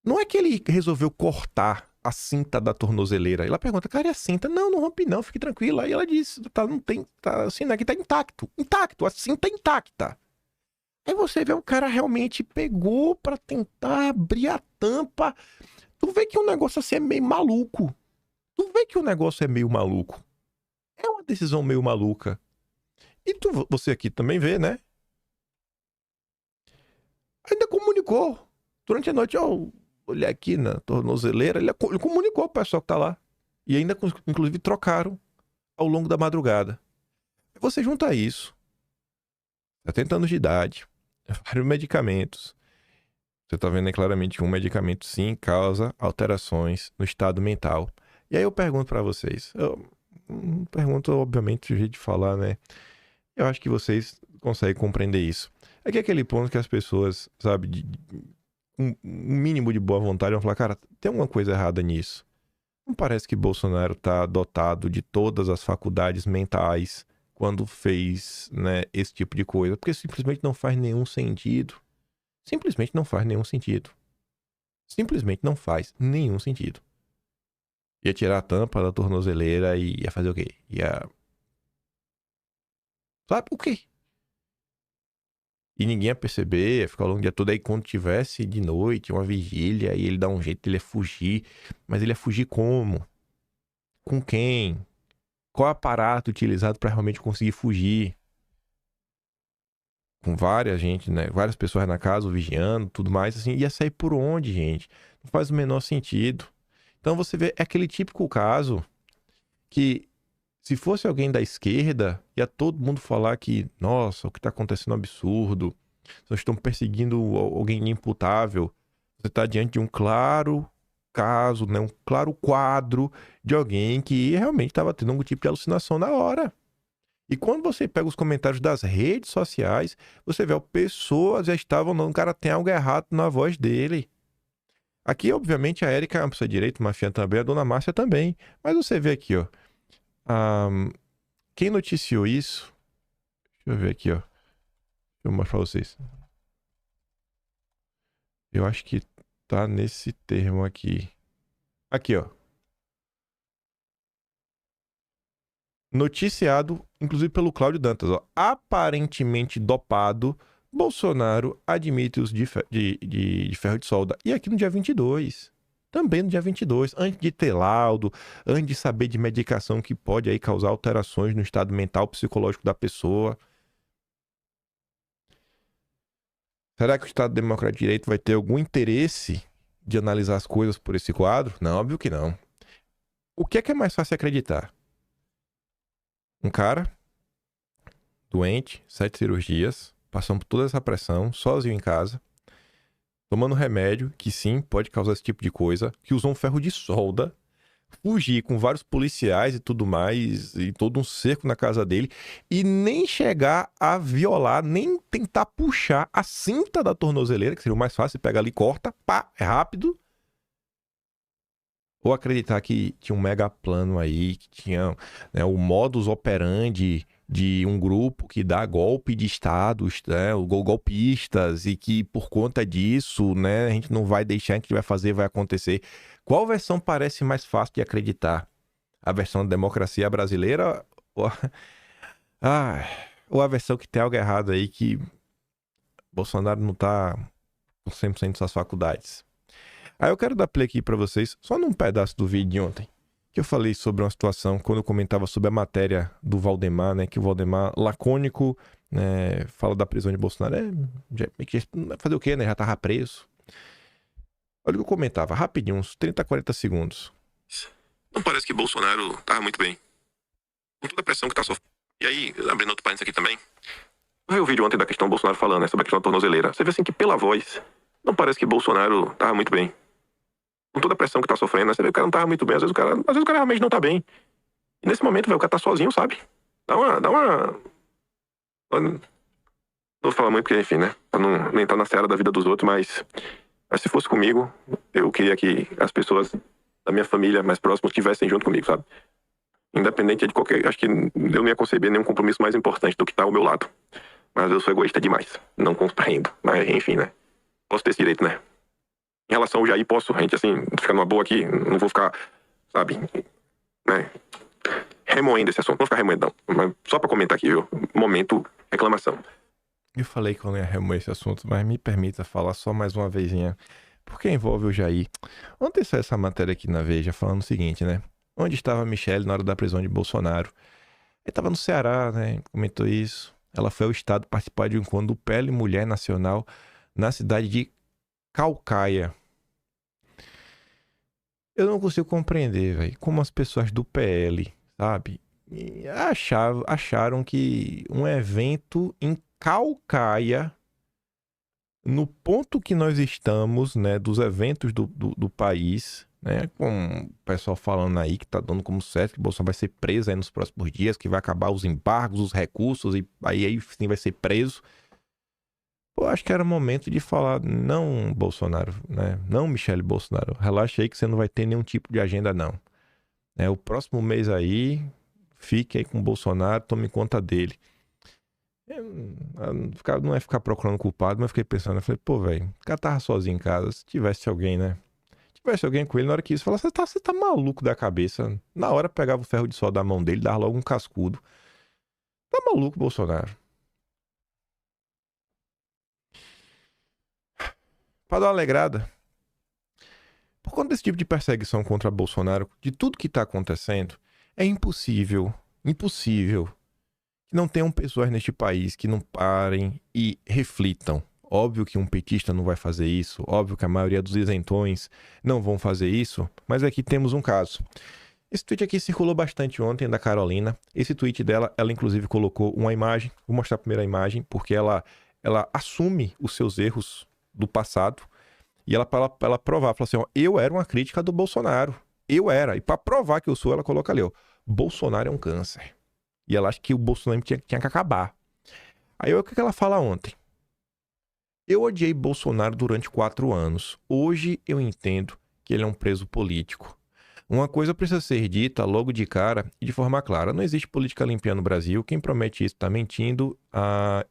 Não é que ele resolveu cortar a cinta da tornozeleira. Ela pergunta, cara, e a cinta? Não rompi não, fique tranquila. Aí ela disse, não tem, assim, aqui tá intacto. Intacto, a cinta é intacta. Aí você vê o cara realmente pegou pra tentar abrir a tampa. Tu vê que o negócio assim é meio maluco. É uma decisão meio maluca. E você aqui também vê, né? Ainda comunicou. Durante a noite, olhei aqui na tornozeleira, ele comunicou ao pessoal que tá lá. E ainda, inclusive, trocaram ao longo da madrugada. Você junta isso, 70 anos de idade, vários medicamentos. Você tá vendo aí claramente que um medicamento, sim, causa alterações no estado mental. E aí eu pergunto pra vocês, pergunto, obviamente, o jeito de falar, né? Eu acho que vocês conseguem compreender isso. É que é aquele ponto que as pessoas, sabe, um mínimo de boa vontade vão falar, cara, tem alguma coisa errada nisso. Não parece que Bolsonaro tá dotado de todas as faculdades mentais quando fez, né, esse tipo de coisa, porque simplesmente não faz nenhum sentido. Simplesmente não faz nenhum sentido. Ia tirar a tampa da tornozeleira e ia fazer o quê? Sabe o quê? E ninguém ia perceber, ia ficar o longo dia todo. Aí quando tivesse de noite, uma vigília, e ele dá um jeito, ele ia fugir. Mas ele ia fugir como? Com quem? Qual aparato utilizado para realmente conseguir fugir? Com várias gente, né? Várias pessoas na casa, vigiando, tudo mais, assim. Ia sair por onde, gente? Não faz o menor sentido. Então você vê, é aquele típico caso que, se fosse alguém da esquerda, ia todo mundo falar que, nossa, o que está acontecendo é um absurdo. Nós estamos perseguindo alguém imputável. Você está diante de um claro caso, né? Um claro quadro de alguém que realmente estava tendo algum tipo de alucinação na hora. E quando você pega os comentários das redes sociais, você vê, pessoas já estavam, não, cara, tem algo errado na voz dele. Aqui, obviamente, a Érica é uma pessoa de direito, Mafian também, a dona Márcia também. Mas você vê aqui, ó. Quem noticiou isso? Deixa eu ver aqui, ó. Deixa eu mostrar pra vocês. Eu acho que tá nesse termo aqui. Aqui, ó. Noticiado, inclusive pelo Cláudio Dantas, ó. Aparentemente dopado, Bolsonaro admite uso de ferro de solda. E aqui no dia 22. Também no dia 22. Antes de ter laudo, antes de saber de medicação que pode aí causar alterações no estado mental, psicológico da pessoa. Será que o Estado Democrático de Direito vai ter algum interesse de analisar as coisas por esse quadro? Não, óbvio que não. O que é mais fácil acreditar? Um cara doente, 7 cirurgias, passando por toda essa pressão, sozinho em casa, tomando remédio, que sim, pode causar esse tipo de coisa, que usou um ferro de solda, fugir com vários policiais e tudo mais, e todo um cerco na casa dele, e nem chegar a violar, nem tentar puxar a cinta da tornozeleira, que seria o mais fácil, pega ali, corta, pá, é rápido. Ou acreditar que tinha um mega plano aí, que tinha, né, o modus operandi de um grupo que dá golpe de estados, né, golpistas, e que por conta disso, né, a gente não vai deixar, a gente vai fazer, vai acontecer. Qual versão parece mais fácil de acreditar? A versão da democracia brasileira ou a versão que tem algo errado aí, que Bolsonaro não tá com 100% das suas faculdades? Aí eu quero dar play aqui pra vocês, só num pedaço do vídeo de ontem, que eu falei sobre uma situação, quando eu comentava sobre a matéria do Valdemar, né, que o Valdemar, lacônico, né, fala da prisão de Bolsonaro, fazer o quê, né, já tava preso. Olha o que eu comentava, rapidinho, uns 30, 40 segundos. Não parece que Bolsonaro tava muito bem, com toda a pressão que tá sofrendo. E aí, abrindo outro parênteses aqui também, eu vi o vídeo ontem da questão do Bolsonaro falando, né, sobre a questão da tornozeleira. Você vê assim que pela voz, não parece que Bolsonaro tava muito bem. Com toda a pressão que tá sofrendo, né? Você vê que o cara não tava muito bem, às vezes o cara realmente não tá bem. E nesse momento, velho, o cara tá sozinho, sabe? Dá uma... Não vou falar muito porque, enfim, né? Pra não entrar na seara da vida dos outros, mas se fosse comigo, eu queria que as pessoas da minha família mais próximas estivessem junto comigo, sabe? Independente de qualquer... Acho que eu não ia conceber nenhum compromisso mais importante do que tá ao meu lado. Mas eu sou egoísta demais. Não compreendo. Mas, enfim, né? Posso ter esse direito, né? Em relação ao Jair, posso, a gente, assim, ficar numa boa aqui, não vou ficar, sabe, né, remoendo esse assunto, não vou ficar remoendo, não. Mas só pra comentar aqui, viu? Momento, reclamação. Eu falei que eu não ia remoer esse assunto, mas me permita falar só mais uma vezinha, porque envolve o Jair. Ontem saiu essa matéria aqui na Veja falando o seguinte, né? Onde estava a Michelle na hora da prisão de Bolsonaro? Ele estava no Ceará, né? Comentou isso. Ela foi ao estado participar de um encontro do PL Mulher Nacional na cidade de Caucaia. Eu não consigo compreender, velho, como as pessoas do PL, sabe, acharam que um evento em Caucaia, no ponto que nós estamos, né, dos eventos do país, né, com o pessoal falando aí que tá dando como certo que Bolsonaro vai ser preso aí nos próximos dias, que vai acabar os embargos, os recursos, e aí sim vai ser preso. Eu acho que era momento de falar, não, Bolsonaro, né? Não, Michelle Bolsonaro, relaxa aí que você não vai ter nenhum tipo de agenda, não. O próximo mês aí, fique aí com o Bolsonaro, tome conta dele. Não é ficar procurando culpado, mas fiquei pensando, eu falei, pô, velho, o cara tava sozinho em casa, se tivesse alguém, né? Se tivesse alguém com ele, na hora que isso, falava, você tá maluco da cabeça. Na hora pegava o ferro de solda da mão dele, dava logo um cascudo. Tá maluco, Bolsonaro. Para dar uma alegrada, por conta desse tipo de perseguição contra Bolsonaro, de tudo que está acontecendo, é impossível que não tenham pessoas neste país que não parem e reflitam. Óbvio que um petista não vai fazer isso, óbvio que a maioria dos isentões não vão fazer isso, mas aqui temos um caso. Esse tweet aqui circulou bastante ontem da Carolina. Esse tweet dela, ela inclusive colocou uma imagem, vou mostrar a primeira imagem, porque ela assume os seus erros do passado, e ela provar, fala assim, ó, eu era uma crítica do Bolsonaro, eu era, e para provar que eu sou, ela coloca ali, ó, Bolsonaro é um câncer, e ela acha que o Bolsonaro tinha que acabar. Aí o que ela fala ontem? Eu odiei Bolsonaro durante 4 anos, hoje eu entendo que ele é um preso político. Uma coisa precisa ser dita logo de cara e de forma clara. Não existe política limpa no Brasil. Quem promete isso está mentindo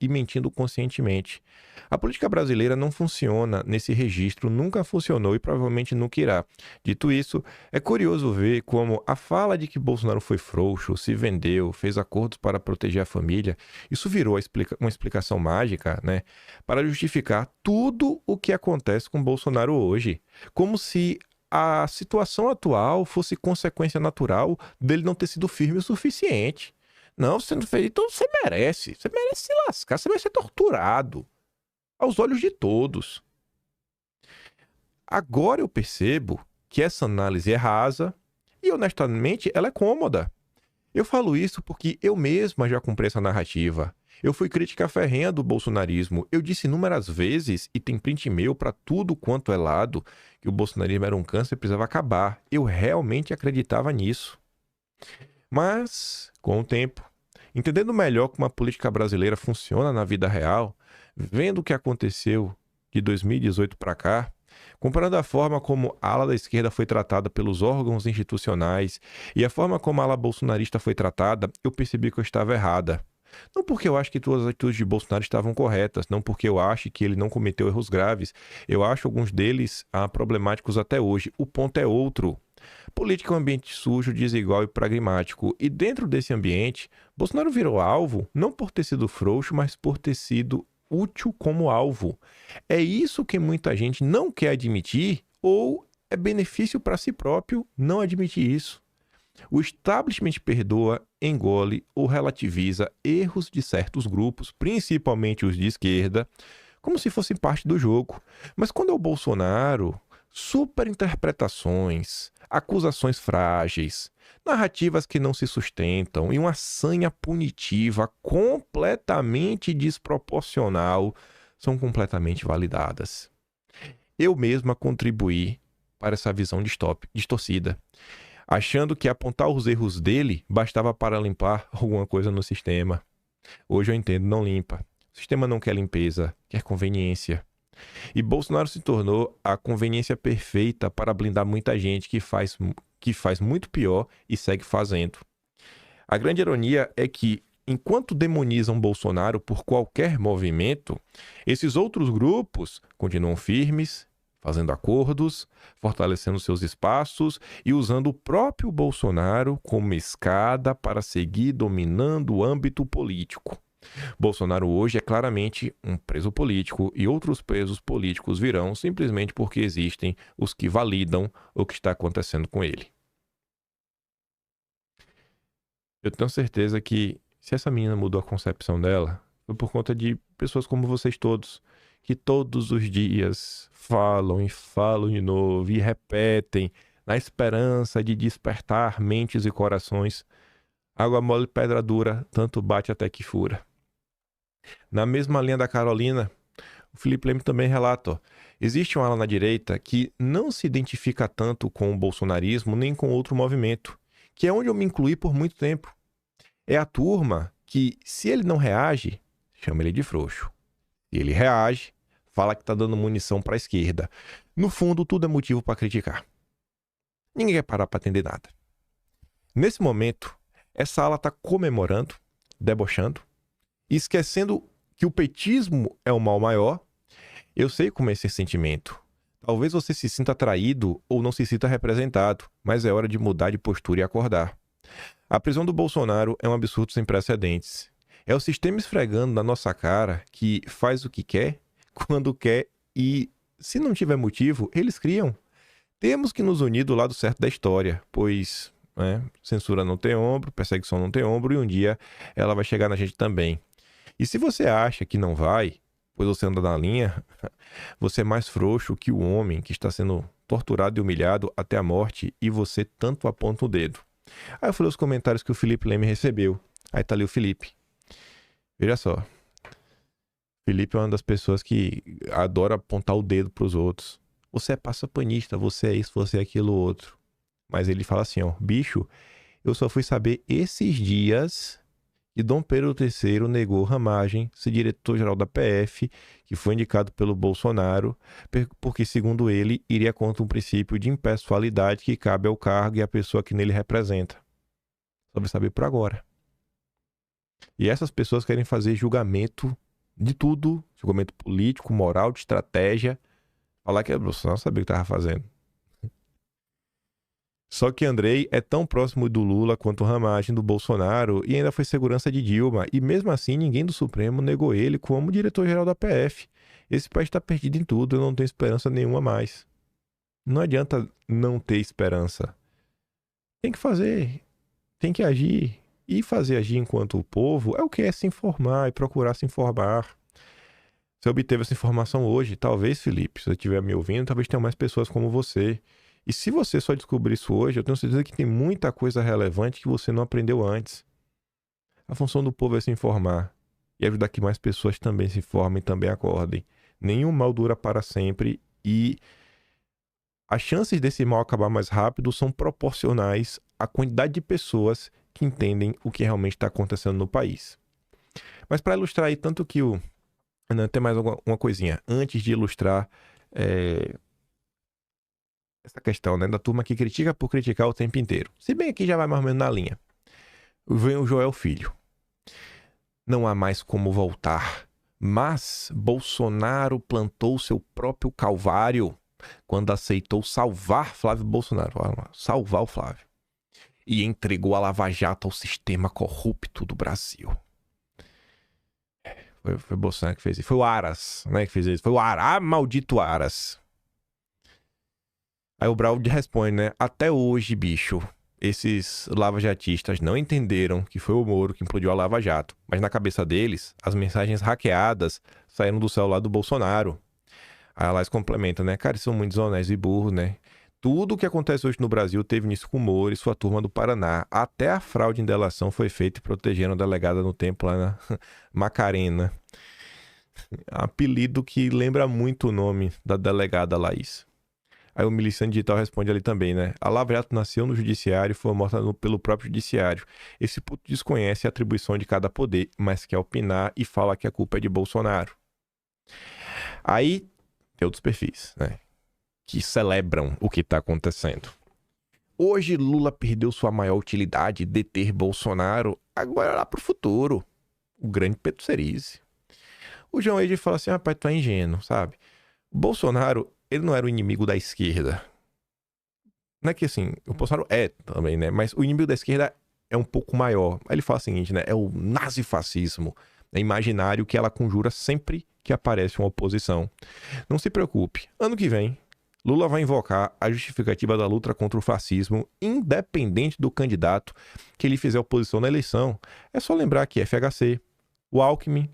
e mentindo conscientemente. A política brasileira não funciona nesse registro, nunca funcionou e provavelmente nunca irá. Dito isso, é curioso ver como a fala de que Bolsonaro foi frouxo, se vendeu, fez acordos para proteger a família, isso virou uma explicação mágica, né, para justificar tudo o que acontece com Bolsonaro hoje. Como se a situação atual fosse consequência natural dele não ter sido firme o suficiente. Não, você não fez, então você merece se lascar, você vai ser torturado aos olhos de todos. Agora eu percebo que essa análise é rasa e honestamente ela é cômoda. Eu falo isso porque eu mesma já comprei essa narrativa. Eu fui crítica ferrenha do bolsonarismo. Eu disse inúmeras vezes, e tem print meu para tudo quanto é lado, que o bolsonarismo era um câncer e precisava acabar. Eu realmente acreditava nisso. Mas, com o tempo, entendendo melhor como a política brasileira funciona na vida real, vendo o que aconteceu de 2018 para cá, comparando a forma como a ala da esquerda foi tratada pelos órgãos institucionais e a forma como a ala bolsonarista foi tratada, eu percebi que eu estava errada. Não porque eu acho que todas as atitudes de Bolsonaro estavam corretas, não porque eu acho que ele não cometeu erros graves. Eu acho alguns deles problemáticos até hoje. O ponto é outro. Política é um ambiente sujo, desigual e pragmático. E dentro desse ambiente, Bolsonaro virou alvo não por ter sido frouxo, mas por ter sido útil como alvo. É isso que muita gente não quer admitir ou é benefício para si próprio não admitir isso. O establishment perdoa, engole ou relativiza erros de certos grupos, principalmente os de esquerda, como se fossem parte do jogo. Mas quando é o Bolsonaro, superinterpretações, acusações frágeis, narrativas que não se sustentam e uma sanha punitiva completamente desproporcional são completamente validadas. Eu mesma contribuí para essa visão distorcida, achando que apontar os erros dele bastava para limpar alguma coisa no sistema. Hoje eu entendo, não limpa. O sistema não quer limpeza, quer conveniência. E Bolsonaro se tornou a conveniência perfeita para blindar muita gente que faz muito pior e segue fazendo. A grande ironia é que, enquanto demonizam Bolsonaro por qualquer movimento, esses outros grupos continuam firmes, fazendo acordos, fortalecendo seus espaços e usando o próprio Bolsonaro como escada para seguir dominando o âmbito político. Bolsonaro hoje é claramente um preso político e outros presos políticos virão simplesmente porque existem os que validam o que está acontecendo com ele. Eu tenho certeza que se essa menina mudou a concepção dela, foi por conta de pessoas como vocês todos, que todos os dias falam e falam de novo e repetem na esperança de despertar mentes e corações. Água mole, pedra dura, tanto bate até que fura. Na mesma linha da Carolina, o Felipe Leme também relata, ó, existe uma ala na direita que não se identifica tanto com o bolsonarismo nem com outro movimento, que é onde eu me incluí por muito tempo. É a turma que, se ele não reage, chama ele de frouxo. Se ele reage, fala que está dando munição para a esquerda. No fundo, tudo é motivo para criticar. Ninguém quer parar para atender nada. Nesse momento, essa ala está comemorando, debochando, e esquecendo que o petismo é o mal maior. Eu sei como é esse sentimento. Talvez você se sinta atraído ou não se sinta representado, mas é hora de mudar de postura e acordar. A prisão do Bolsonaro é um absurdo sem precedentes. É o sistema esfregando na nossa cara que faz o que quer, quando quer e, se não tiver motivo, eles criam. Temos que nos unir do lado certo da história, pois censura não tem ombro, perseguição não tem ombro e um dia ela vai chegar na gente também. E se você acha que não vai, pois você anda na linha, você é mais frouxo que o homem que está sendo torturado e humilhado até a morte e você tanto aponta o dedo. Aí eu falei os comentários que o Felipe Leme recebeu. Aí tá ali o Felipe. Veja só. Felipe é uma das pessoas que adora apontar o dedo pros outros. Você é passapanista, você é isso, você é aquilo outro. Mas ele fala assim, ó, bicho, eu só fui saber esses dias que Dom Pedro III negou Ramagem ser diretor-geral da PF, que foi indicado pelo Bolsonaro, porque, segundo ele, iria contra um princípio de impessoalidade que cabe ao cargo e à pessoa que nele representa. Só vai saber por agora. E essas pessoas querem fazer julgamento de tudo, julgamento político, moral, de estratégia, falar que o Bolsonaro sabia o que estava fazendo. Só que Andrei é tão próximo do Lula quanto Ramagem do Bolsonaro e ainda foi segurança de Dilma. E mesmo assim, ninguém do Supremo negou ele como diretor-geral da PF. Esse país está perdido em tudo, eu não tenho esperança nenhuma mais. Não adianta não ter esperança. Tem que fazer, tem que agir. E fazer agir enquanto o povo é o que é se informar e procurar se informar. Você obteve essa informação hoje. Talvez, Felipe, se você estiver me ouvindo, talvez tenha mais pessoas como você. E se você só descobrir isso hoje, eu tenho certeza que tem muita coisa relevante que você não aprendeu antes. A função do povo é se informar. e ajudar que mais pessoas também se formem, também acordem. Nenhum mal dura para sempre e as chances desse mal acabar mais rápido são proporcionais à quantidade de pessoas que entendem o que realmente está acontecendo no país. Mas para ilustrar aí, tanto que o... Não, tem mais uma coisinha. Antes de ilustrar essa questão, né, da turma que critica por criticar o tempo inteiro. Se bem que já vai mais ou menos na linha. Vem o Joel Filho. Não há mais como voltar. Mas Bolsonaro plantou seu próprio calvário quando aceitou salvar Flávio Bolsonaro. Salvar o Flávio. E entregou a Lava Jato ao sistema corrupto do Brasil. Foi Bolsonaro que fez isso. Foi o Aras, né, que fez isso. Foi o Aras, maldito Aras. Aí o Braulio responde, né? Até hoje, bicho, esses lavajatistas não entenderam que foi o Moro que implodiu a Lava Jato. Mas na cabeça deles, as mensagens hackeadas saíram do celular do Bolsonaro. Aí a Laís complementa, né? Cara, eles são muito desonestos e burros, né? Tudo o que acontece hoje no Brasil teve início com o Moro e sua turma do Paraná. Até a fraude em delação foi feita e protegeram a delegada no tempo lá na Macarena. Apelido que lembra muito o nome da delegada Laís. Aí o Miliciano Digital responde ali também, né? A Lava Jato nasceu no judiciário e foi morta pelo próprio judiciário. Esse puto desconhece a atribuição de cada poder, mas quer opinar e fala que a culpa é de Bolsonaro. Aí tem outros perfis, né? Que celebram o que está acontecendo. Hoje Lula perdeu sua maior utilidade, deter Bolsonaro. Agora lá pro futuro. O grande Pedro Cerise. O João Eide fala assim, rapaz, tu é ingênuo, sabe? O Bolsonaro, ele não era o inimigo da esquerda. Não é que assim, o Bolsonaro é também, né? Mas o inimigo da esquerda é um pouco maior. Aí ele fala o seguinte, né? É o nazifascismo. É imaginário que ela conjura sempre que aparece uma oposição. Não se preocupe. Ano que vem, Lula vai invocar a justificativa da luta contra o fascismo, independente do candidato que ele fizer oposição na eleição. É só lembrar que FHC, o Alckmin,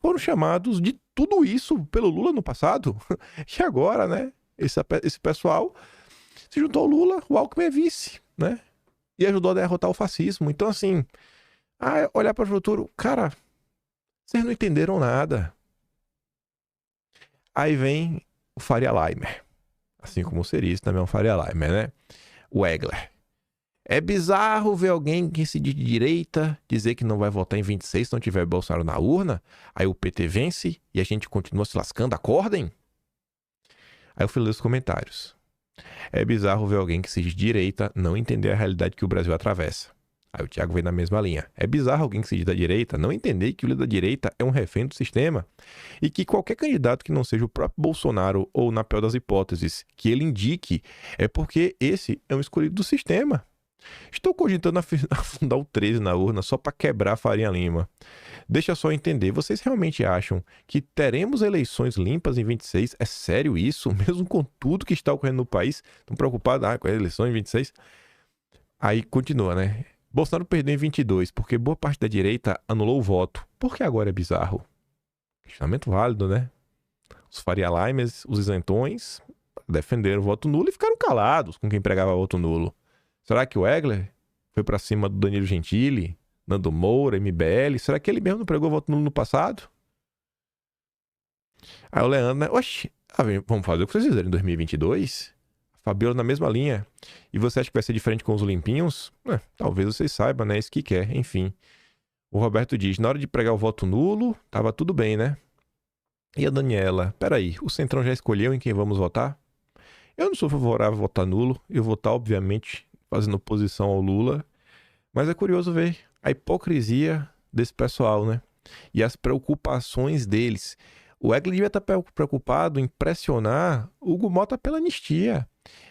foram chamados de tudo isso pelo Lula no passado. E agora, né? Esse pessoal se juntou ao Lula, o Alckmin é vice, né? E ajudou a derrotar o fascismo. Então, assim, olhar para o futuro, cara, vocês não entenderam nada. Aí vem o Faria Limer. Assim como o Cerise também é um Faria Limer, né? O Egler. É bizarro ver alguém que se diz de direita dizer que não vai votar em 26 se não tiver Bolsonaro na urna. Aí o PT vence e a gente continua se lascando. Acordem? Aí eu fui ler os comentários. É bizarro ver alguém que se diz de direita não entender a realidade que o Brasil atravessa. Aí o Thiago vem na mesma linha. É bizarro alguém que se diz da direita não entender que o líder da direita é um refém do sistema e que qualquer candidato que não seja o próprio Bolsonaro ou, na pior das hipóteses, que ele indique, é porque esse é um escolhido do sistema. Estou cogitando afundar o 13 na urna só para quebrar a Faria Lima. Deixa só entender, vocês realmente acham que teremos eleições limpas em 26? É sério isso? Mesmo com tudo que está ocorrendo no país? Estão preocupados com a eleição em 26? Aí continua, né? Bolsonaro perdeu em 22 porque boa parte da direita anulou o voto. Por que agora é bizarro? Questionamento válido, né? Os Faria Limers, os isentões, defenderam o voto nulo e ficaram calados com quem pregava voto nulo. Será que o Egler foi pra cima do Danilo Gentili, Nando Moura, MBL? Será que ele mesmo não pregou voto nulo no passado? Aí o Leandro, né? Oxi, vamos fazer o que vocês fizeram em 2022? Fabiola na mesma linha. E você acha que vai ser diferente com os limpinhos? Talvez vocês saibam, né? Isso que quer, enfim. O Roberto diz, na hora de pregar o voto nulo, tava tudo bem, né? E a Daniela, peraí, o Centrão já escolheu em quem vamos votar? Eu não sou favorável a votar nulo. Eu vou votar, obviamente, fazendo oposição ao Lula. Mas é curioso ver a hipocrisia desse pessoal, né? E as preocupações deles. O Egli devia estar preocupado em pressionar o Hugo Mota pela anistia.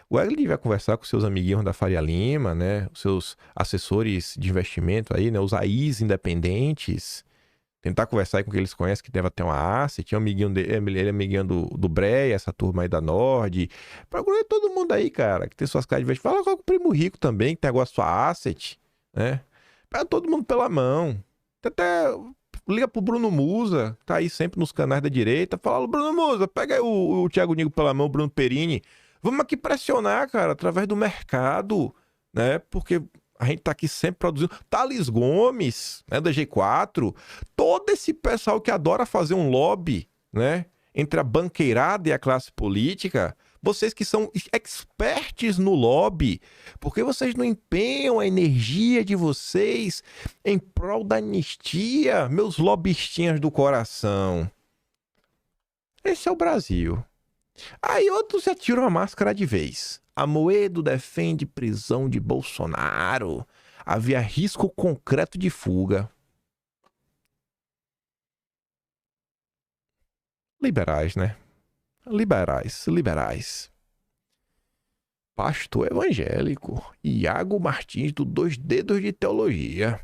O Egli devia conversar com seus amiguinhos da Faria Lima, né? Os seus assessores de investimento aí, né? Os AIs independentes. Tentar conversar aí com quem eles conhecem, que deve ter uma asset. Tinha um amiguinho dele, ele é amiguinho do Breia, essa turma aí da Nord. Procura todo mundo aí, cara, que tem suas caras de investimento. Fala com o primo rico também, que tem agora sua asset, né? Pega todo mundo pela mão. Até liga pro Bruno Musa, tá aí sempre nos canais da direita. Fala, Bruno Musa, pega aí o Thiago Nigo pela mão, o Bruno Perini. Vamos aqui pressionar, cara, através do mercado, né? Porque a gente tá aqui sempre produzindo. Thales Gomes, né, da G4. todo esse pessoal que adora fazer um lobby, né, entre a banqueirada e a classe política, vocês que são experts no lobby, por que vocês não empenham a energia de vocês em prol da anistia, meus lobistinhas do coração? Esse é o Brasil. Aí outros já tiram a máscara de vez. Amoedo defende prisão de Bolsonaro. Havia risco concreto de fuga. Liberais, né? Liberais. Pastor evangélico. Iago Martins do Dois Dedos de Teologia.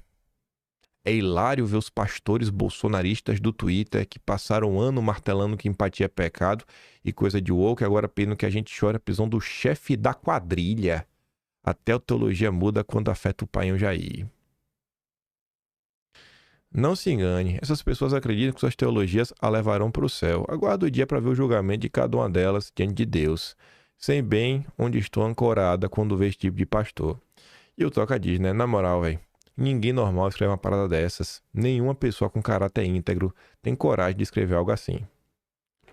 É hilário ver os pastores bolsonaristas do Twitter que passaram um ano martelando que empatia é pecado e coisa de woke, agora pedem que a gente chore a prisão do chefe da quadrilha. Até a teologia muda quando afeta o paião Jair. Não se engane, essas pessoas acreditam que suas teologias a levarão para o céu. Aguardo o dia para ver o julgamento de cada uma delas diante de Deus. Sei bem onde estou ancorada quando vejo esse tipo de pastor. E o Toca diz, né? Na moral, velho. Ninguém normal escreve uma parada dessas. Nenhuma pessoa com caráter íntegro tem coragem de escrever algo assim.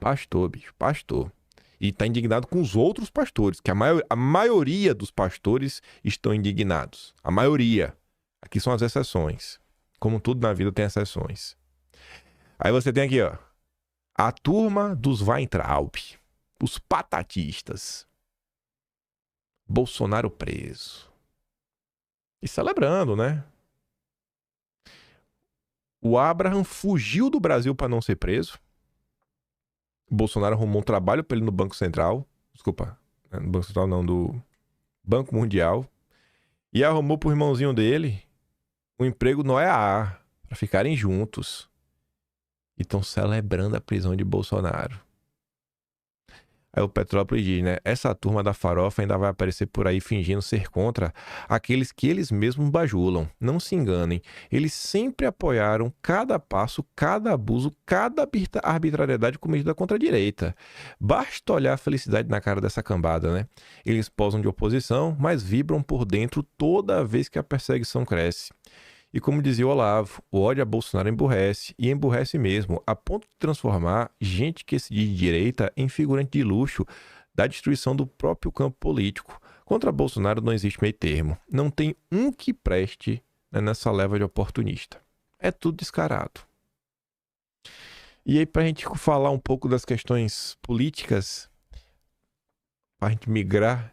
Pastor, bicho, pastor. E tá indignado com os outros pastores, que a maioria dos pastores estão indignados. A maioria. Aqui são as exceções. Como tudo na vida tem exceções. Aí você tem aqui, ó. A turma dos Weintraub. Os patatistas. Bolsonaro preso. E celebrando, né? O Abraham fugiu do Brasil para não ser preso. O Bolsonaro arrumou um trabalho para ele no Banco Central. Desculpa, no Banco Central não, do Banco Mundial. E arrumou pro irmãozinho dele um emprego no EAA, para ficarem juntos. E estão celebrando a prisão de Bolsonaro. Aí o Petrópolis diz, né? Essa turma da farofa ainda vai aparecer por aí fingindo ser contra aqueles que eles mesmos bajulam. Não se enganem. Eles sempre apoiaram cada passo, cada abuso, cada arbitrariedade cometida contra a direita. Basta olhar a felicidade na cara dessa cambada, né? Eles posam de oposição, mas vibram por dentro toda vez que a perseguição cresce. E como dizia o Olavo, o ódio a Bolsonaro emburrece, e emburrece mesmo, a ponto de transformar gente que se diz de direita em figurante de luxo da destruição do próprio campo político. Contra Bolsonaro não existe meio termo. Não tem um que preste, né, nessa leva de oportunista. É tudo descarado. E aí, pra gente falar um pouco das questões políticas, pra gente migrar,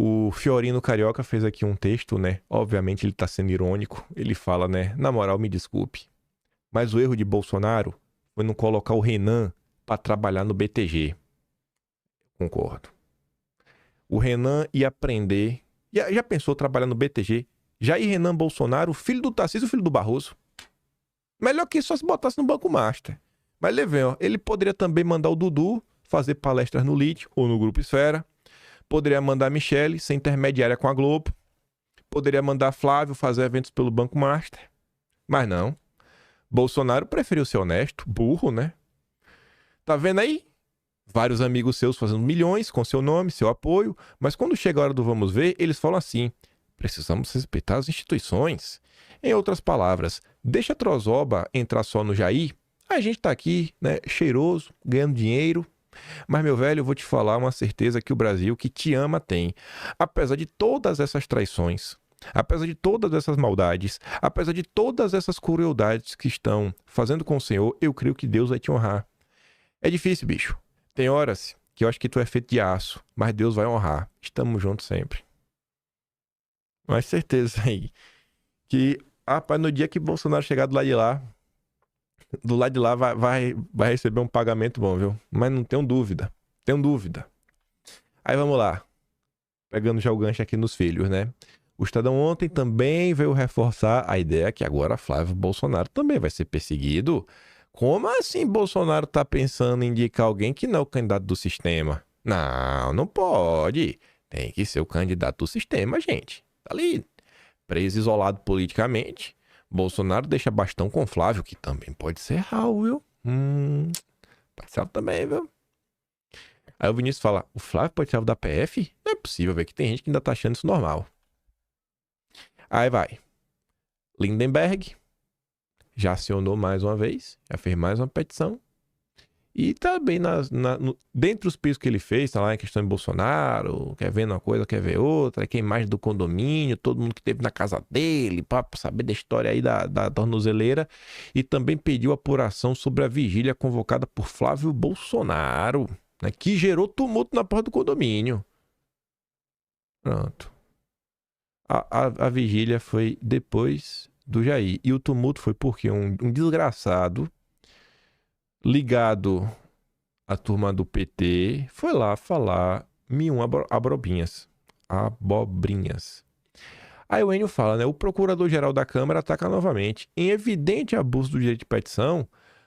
o Fiorino Carioca fez aqui um texto, né? Obviamente ele tá sendo irônico. Ele fala, né? Na moral, me desculpe, mas o erro de Bolsonaro foi não colocar o Renan para trabalhar no BTG. Concordo. O Renan ia aprender. Já pensou trabalhar no BTG? Jair Renan Bolsonaro, filho do Tarcísio e filho do Barroso. Melhor que só se botasse no Banco Master. Mas levei, ó. Ele poderia também mandar o Dudu fazer palestras no LIT ou no Grupo Esfera. Poderia mandar a Michele ser intermediária com a Globo. Poderia mandar Flávio fazer eventos pelo Banco Master. Mas não. Bolsonaro preferiu ser honesto, burro, né? Tá vendo aí? Vários amigos seus fazendo milhões com seu nome, seu apoio. Mas quando chega a hora do vamos ver, eles falam assim: precisamos respeitar as instituições. Em outras palavras, deixa a trozoba entrar só no Jair. A gente tá aqui, né, cheiroso, ganhando dinheiro. Mas, meu velho, eu vou te falar uma certeza que o Brasil que te ama tem. Apesar de todas essas traições, apesar de todas essas maldades, apesar de todas essas crueldades que estão fazendo com o Senhor, eu creio que Deus vai te honrar. É difícil, bicho. Tem horas que eu acho que tu é feito de aço, mas Deus vai honrar. Estamos juntos sempre. Mas certeza aí que, rapaz, no dia que Bolsonaro chegar do lado de lá vai receber um pagamento bom, viu? Mas não tenho dúvida. Aí vamos lá. Pegando já o gancho aqui nos filhos, né? O Estadão ontem também veio reforçar a ideia que agora Flávio Bolsonaro também vai ser perseguido. Como assim Bolsonaro tá pensando em indicar alguém que não é o candidato do sistema? Não pode. Tem que ser o candidato do sistema, gente. Tá ali, preso, isolado politicamente. Bolsonaro deixa bastão com Flávio, que também pode ser Raul, viu? Parcial também, viu? Aí o Vinícius fala, o Flávio pode ser alvo da PF? Não é possível, velho, que tem gente que ainda tá achando isso normal. Aí vai. Lindenberg já acionou mais uma vez, já fez mais uma petição. E tá bem dentre os pisos que ele fez, tá lá em questão de Bolsonaro, quer ver uma coisa, quer ver outra, quem mais do condomínio, todo mundo que teve na casa dele, para saber da história aí da tornozeleira. E também pediu apuração sobre a vigília convocada por Flávio Bolsonaro, né, que gerou tumulto na porta do condomínio. Pronto. A vigília foi depois do Jair. E o tumulto foi porque um desgraçado ligado à turma do PT foi lá falar abobrinhas. Aí o Enio fala, né? O procurador-geral da Câmara ataca novamente. Em evidente abuso do direito de petição,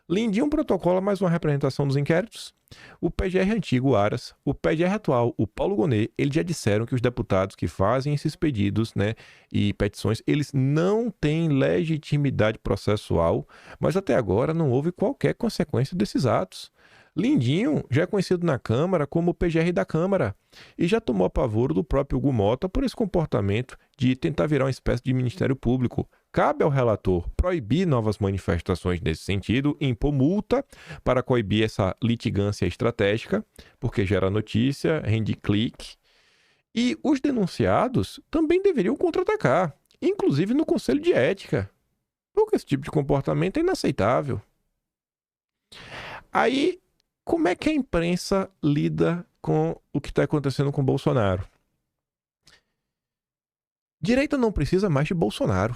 Lindinho protocola mais uma representação dos inquéritos. O PGR antigo, o Aras, o PGR atual, o Paulo Gonet, eles já disseram que os deputados que fazem esses pedidos, né, e petições, eles não têm legitimidade processual, mas até agora não houve qualquer consequência desses atos. Lindinho já é conhecido na Câmara como o PGR da Câmara e já tomou apavoro do próprio Hugo Mota por esse comportamento de tentar virar uma espécie de Ministério Público. Cabe ao relator proibir novas manifestações nesse sentido, impor multa para coibir essa litigância estratégica, porque gera notícia, rende clique. E os denunciados também deveriam contra-atacar, inclusive no Conselho de Ética, porque esse tipo de comportamento é inaceitável. Aí, como é que a imprensa lida com o que está acontecendo com Bolsonaro? Direita não precisa mais de Bolsonaro.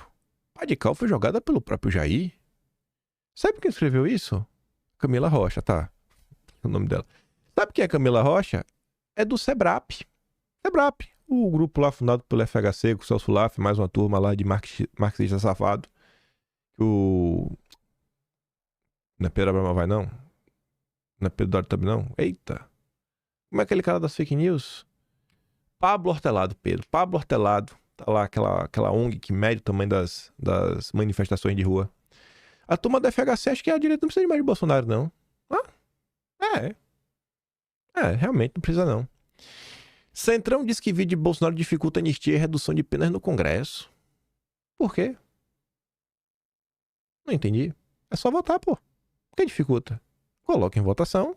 Pá de cal foi jogada pelo próprio Jair. Sabe quem escreveu isso? Camila Rocha, tá? O nome dela. Sabe quem é Camila Rocha? É do Sebrap. Sebrap, o grupo lá fundado pelo FHC, com o Celso Laf, mais uma turma lá de marxista safado. Não é Pedro Abramo vai, não? Não é Pedro Dória também, não? Eita! Como é aquele cara das fake news? Pablo Hortelado, Pedro. Pablo Hortelado. Tá lá aquela ONG que mede o tamanho das manifestações de rua. A turma da FHC acha que a direita não precisa de mais de Bolsonaro, não. Realmente não precisa, não. Centrão diz que vídeo de Bolsonaro dificulta anistia e redução de penas no Congresso. Por quê? Não entendi. É só votar, pô. Por que dificulta? Coloca em votação.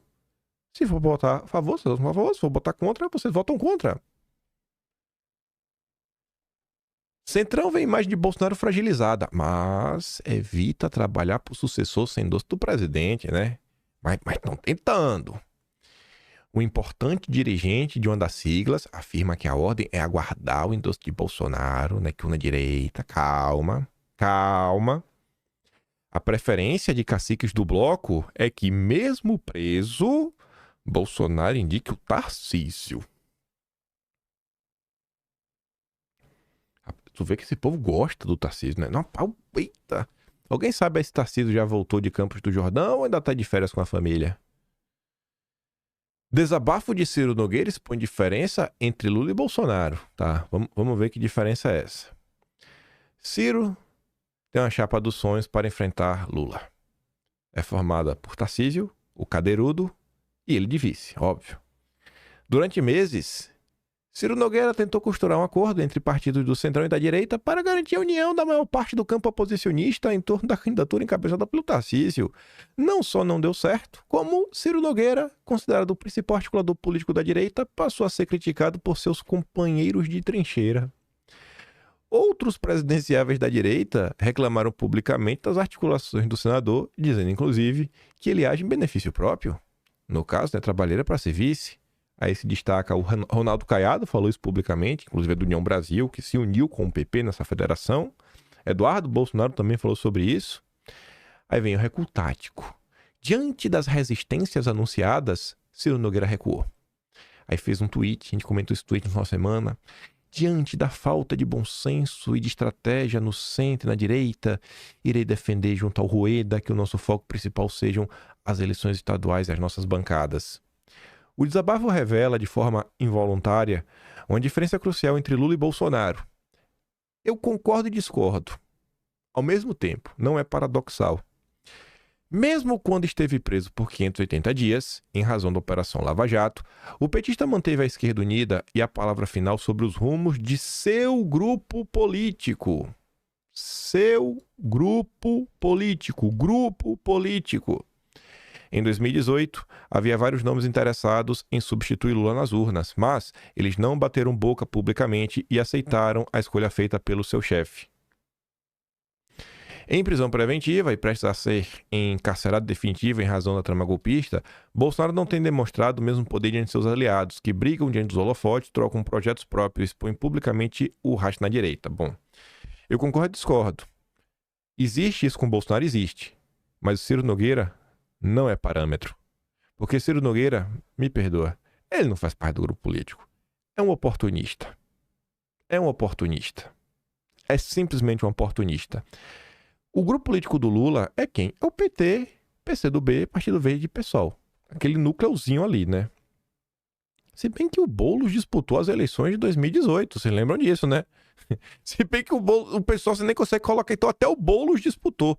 Se for votar a favor, vocês votam a favor. Se for votar contra, vocês votam contra. Centrão vem imagem de Bolsonaro fragilizada, mas evita trabalhar para o sucessor sem doce do presidente, né? Mas estão tentando. O importante dirigente de uma das siglas afirma que a ordem é aguardar o endosso de Bolsonaro, né? Que uma direita, calma. A preferência de caciques do bloco é que, mesmo preso, Bolsonaro indique o Tarcísio. Tu vê que esse povo gosta do Tarcísio, né? Não, eita. Alguém sabe se Tarcísio já voltou de Campos do Jordão ou ainda tá de férias com a família? Desabafo de Ciro Nogueira expõe diferença entre Lula e Bolsonaro. Tá, vamos ver que diferença é essa. Ciro tem uma chapa dos sonhos para enfrentar Lula. É formada por Tarcísio, o cadeirudo e ele de vice, óbvio. Durante meses, Ciro Nogueira tentou costurar um acordo entre partidos do centrão e da direita para garantir a união da maior parte do campo oposicionista em torno da candidatura encabeçada pelo Tarcísio. Não só não deu certo, como Ciro Nogueira, considerado o principal articulador político da direita, passou a ser criticado por seus companheiros de trincheira. Outros presidenciáveis da direita reclamaram publicamente das articulações do senador, dizendo inclusive que ele age em benefício próprio. No caso, né, trabalheira para ser vice. Aí se destaca o Ronaldo Caiado, falou isso publicamente, inclusive é do União Brasil, que se uniu com o PP nessa federação. Eduardo Bolsonaro também falou sobre isso. Aí vem o recuo tático. Diante das resistências anunciadas, Ciro Nogueira recuou. Aí fez um tweet, a gente comentou esse tweet na nossa semana. Diante da falta de bom senso e de estratégia no centro e na direita, irei defender junto ao Rueda que o nosso foco principal sejam as eleições estaduais e as nossas bancadas. O desabafo revela, de forma involuntária, uma diferença crucial entre Lula e Bolsonaro. Eu concordo e discordo. Ao mesmo tempo, não é paradoxal. Mesmo quando esteve preso por 580 dias, em razão da Operação Lava Jato, o petista manteve a esquerda unida e a palavra final sobre os rumos de seu grupo político. Seu grupo político. Em 2018, havia vários nomes interessados em substituir Lula nas urnas, mas eles não bateram boca publicamente e aceitaram a escolha feita pelo seu chefe. Em prisão preventiva e prestes a ser encarcerado definitivo em razão da trama golpista, Bolsonaro não tem demonstrado o mesmo poder diante de seus aliados, que brigam diante dos holofotes, trocam projetos próprios e expõem publicamente o rastro na direita. Bom, eu concordo e discordo. Existe isso com Bolsonaro? Existe. Mas o Ciro Nogueira não é parâmetro. Porque Ciro Nogueira, me perdoa, ele não faz parte do grupo político. É um oportunista. É simplesmente um oportunista. O grupo político do Lula é quem? É o PT, PCdoB, Partido Verde e PSOL. Aquele núcleozinho ali, né? Se bem que o Boulos disputou as eleições de 2018, vocês lembram disso, né? Se bem que o pessoal você nem consegue colocar, então até o Boulos disputou.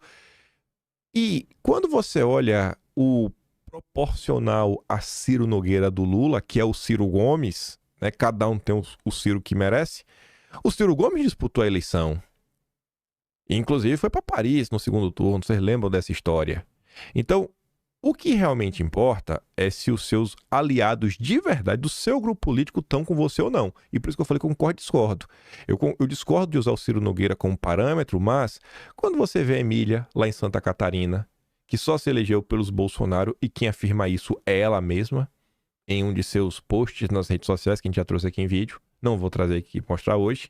E quando você olha o proporcional a Ciro Nogueira do Lula, que é o Ciro Gomes, né? Cada um tem o Ciro que merece. O Ciro Gomes disputou a eleição. Inclusive foi para Paris no segundo turno, vocês lembram dessa história. Então, o que realmente importa é se os seus aliados de verdade do seu grupo político estão com você ou não. E por isso que eu falei que eu concordo e discordo. Eu discordo de usar o Ciro Nogueira como parâmetro, mas quando você vê a Emília lá em Santa Catarina, que só se elegeu pelos Bolsonaro e quem afirma isso é ela mesma, em um de seus posts nas redes sociais que a gente já trouxe aqui em vídeo, não vou trazer aqui para mostrar hoje,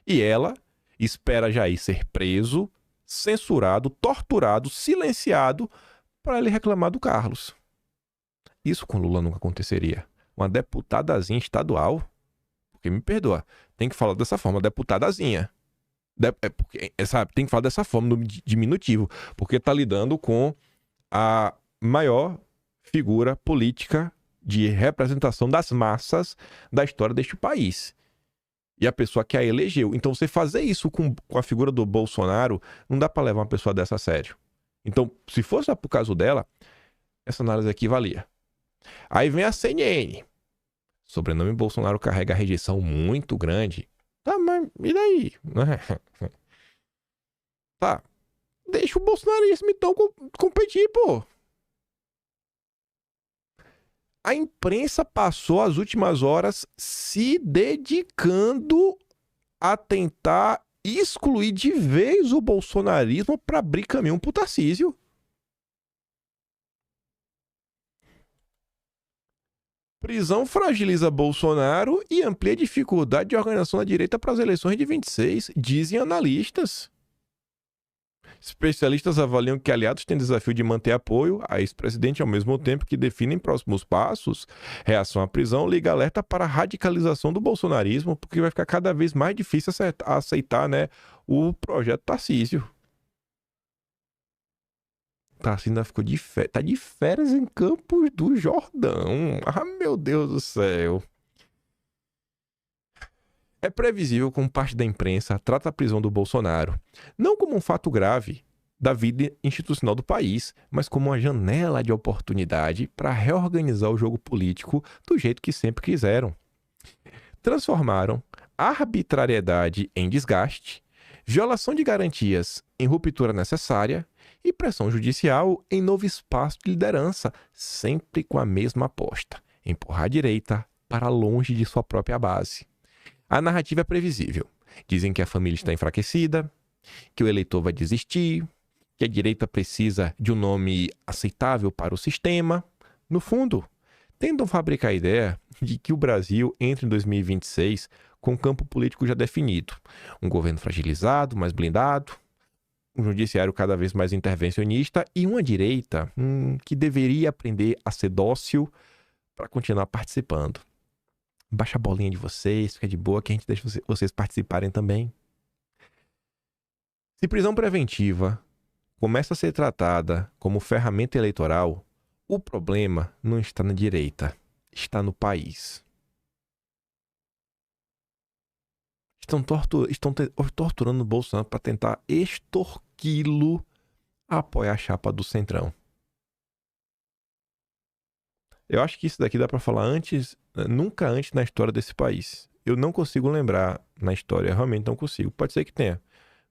e ela espera Jair ser preso, censurado, torturado, silenciado para ele reclamar do Carlos. Isso com Lula nunca aconteceria. Uma deputadazinha estadual, porque me perdoa, tem que falar dessa forma, deputadazinha. Sabe, tem que falar dessa forma, no diminutivo, porque tá lidando com a maior figura política de representação das massas da história deste país. E a pessoa que a elegeu. Então, você fazer isso com a figura do Bolsonaro, não dá para levar uma pessoa dessa a sério. Então, se fosse por caso dela, essa análise aqui valia. Aí vem a CNN. Sobrenome Bolsonaro carrega rejeição muito grande. Tá, mas e daí? Tá. Deixa o bolsonarismo então competir, pô. A imprensa passou as últimas horas se dedicando a tentar excluir de vez o bolsonarismo para abrir caminho pro Tarcísio. Prisão fragiliza Bolsonaro e amplia a dificuldade de organização da direita para as eleições de 26, dizem analistas. Especialistas avaliam que aliados têm desafio de manter apoio a ex-presidente ao mesmo tempo que definem próximos passos. Reação à prisão liga alerta para a radicalização do bolsonarismo, porque vai ficar cada vez mais difícil aceitar, né, o projeto Tarcísio. Tarcísio ainda ficou tá de férias em Campos do Jordão. Ah, meu Deus do céu. É previsível como parte da imprensa trata a prisão do Bolsonaro não como um fato grave da vida institucional do país, mas como uma janela de oportunidade para reorganizar o jogo político do jeito que sempre quiseram. Transformaram arbitrariedade em desgaste, violação de garantias em ruptura necessária e pressão judicial em novo espaço de liderança, sempre com a mesma aposta: empurrar a direita para longe de sua própria base. A narrativa é previsível. Dizem que a família está enfraquecida, que o eleitor vai desistir, que a direita precisa de um nome aceitável para o sistema. No fundo, tentam fabricar a ideia de que o Brasil entra em 2026 com um campo político já definido. Um governo fragilizado, mais blindado, um judiciário cada vez mais intervencionista e uma direita que deveria aprender a ser dócil para continuar participando. Baixa a bolinha de vocês, fica de boa que a gente deixa vocês participarem também. Se prisão preventiva começa a ser tratada como ferramenta eleitoral, o problema não está na direita, está no país. Estão torturando o Bolsonaro para tentar extorquí-lo a apoiar a chapa do Centrão. Eu acho que isso daqui dá para falar nunca antes na história desse país. Eu não consigo lembrar na história, realmente não consigo. Pode ser que tenha,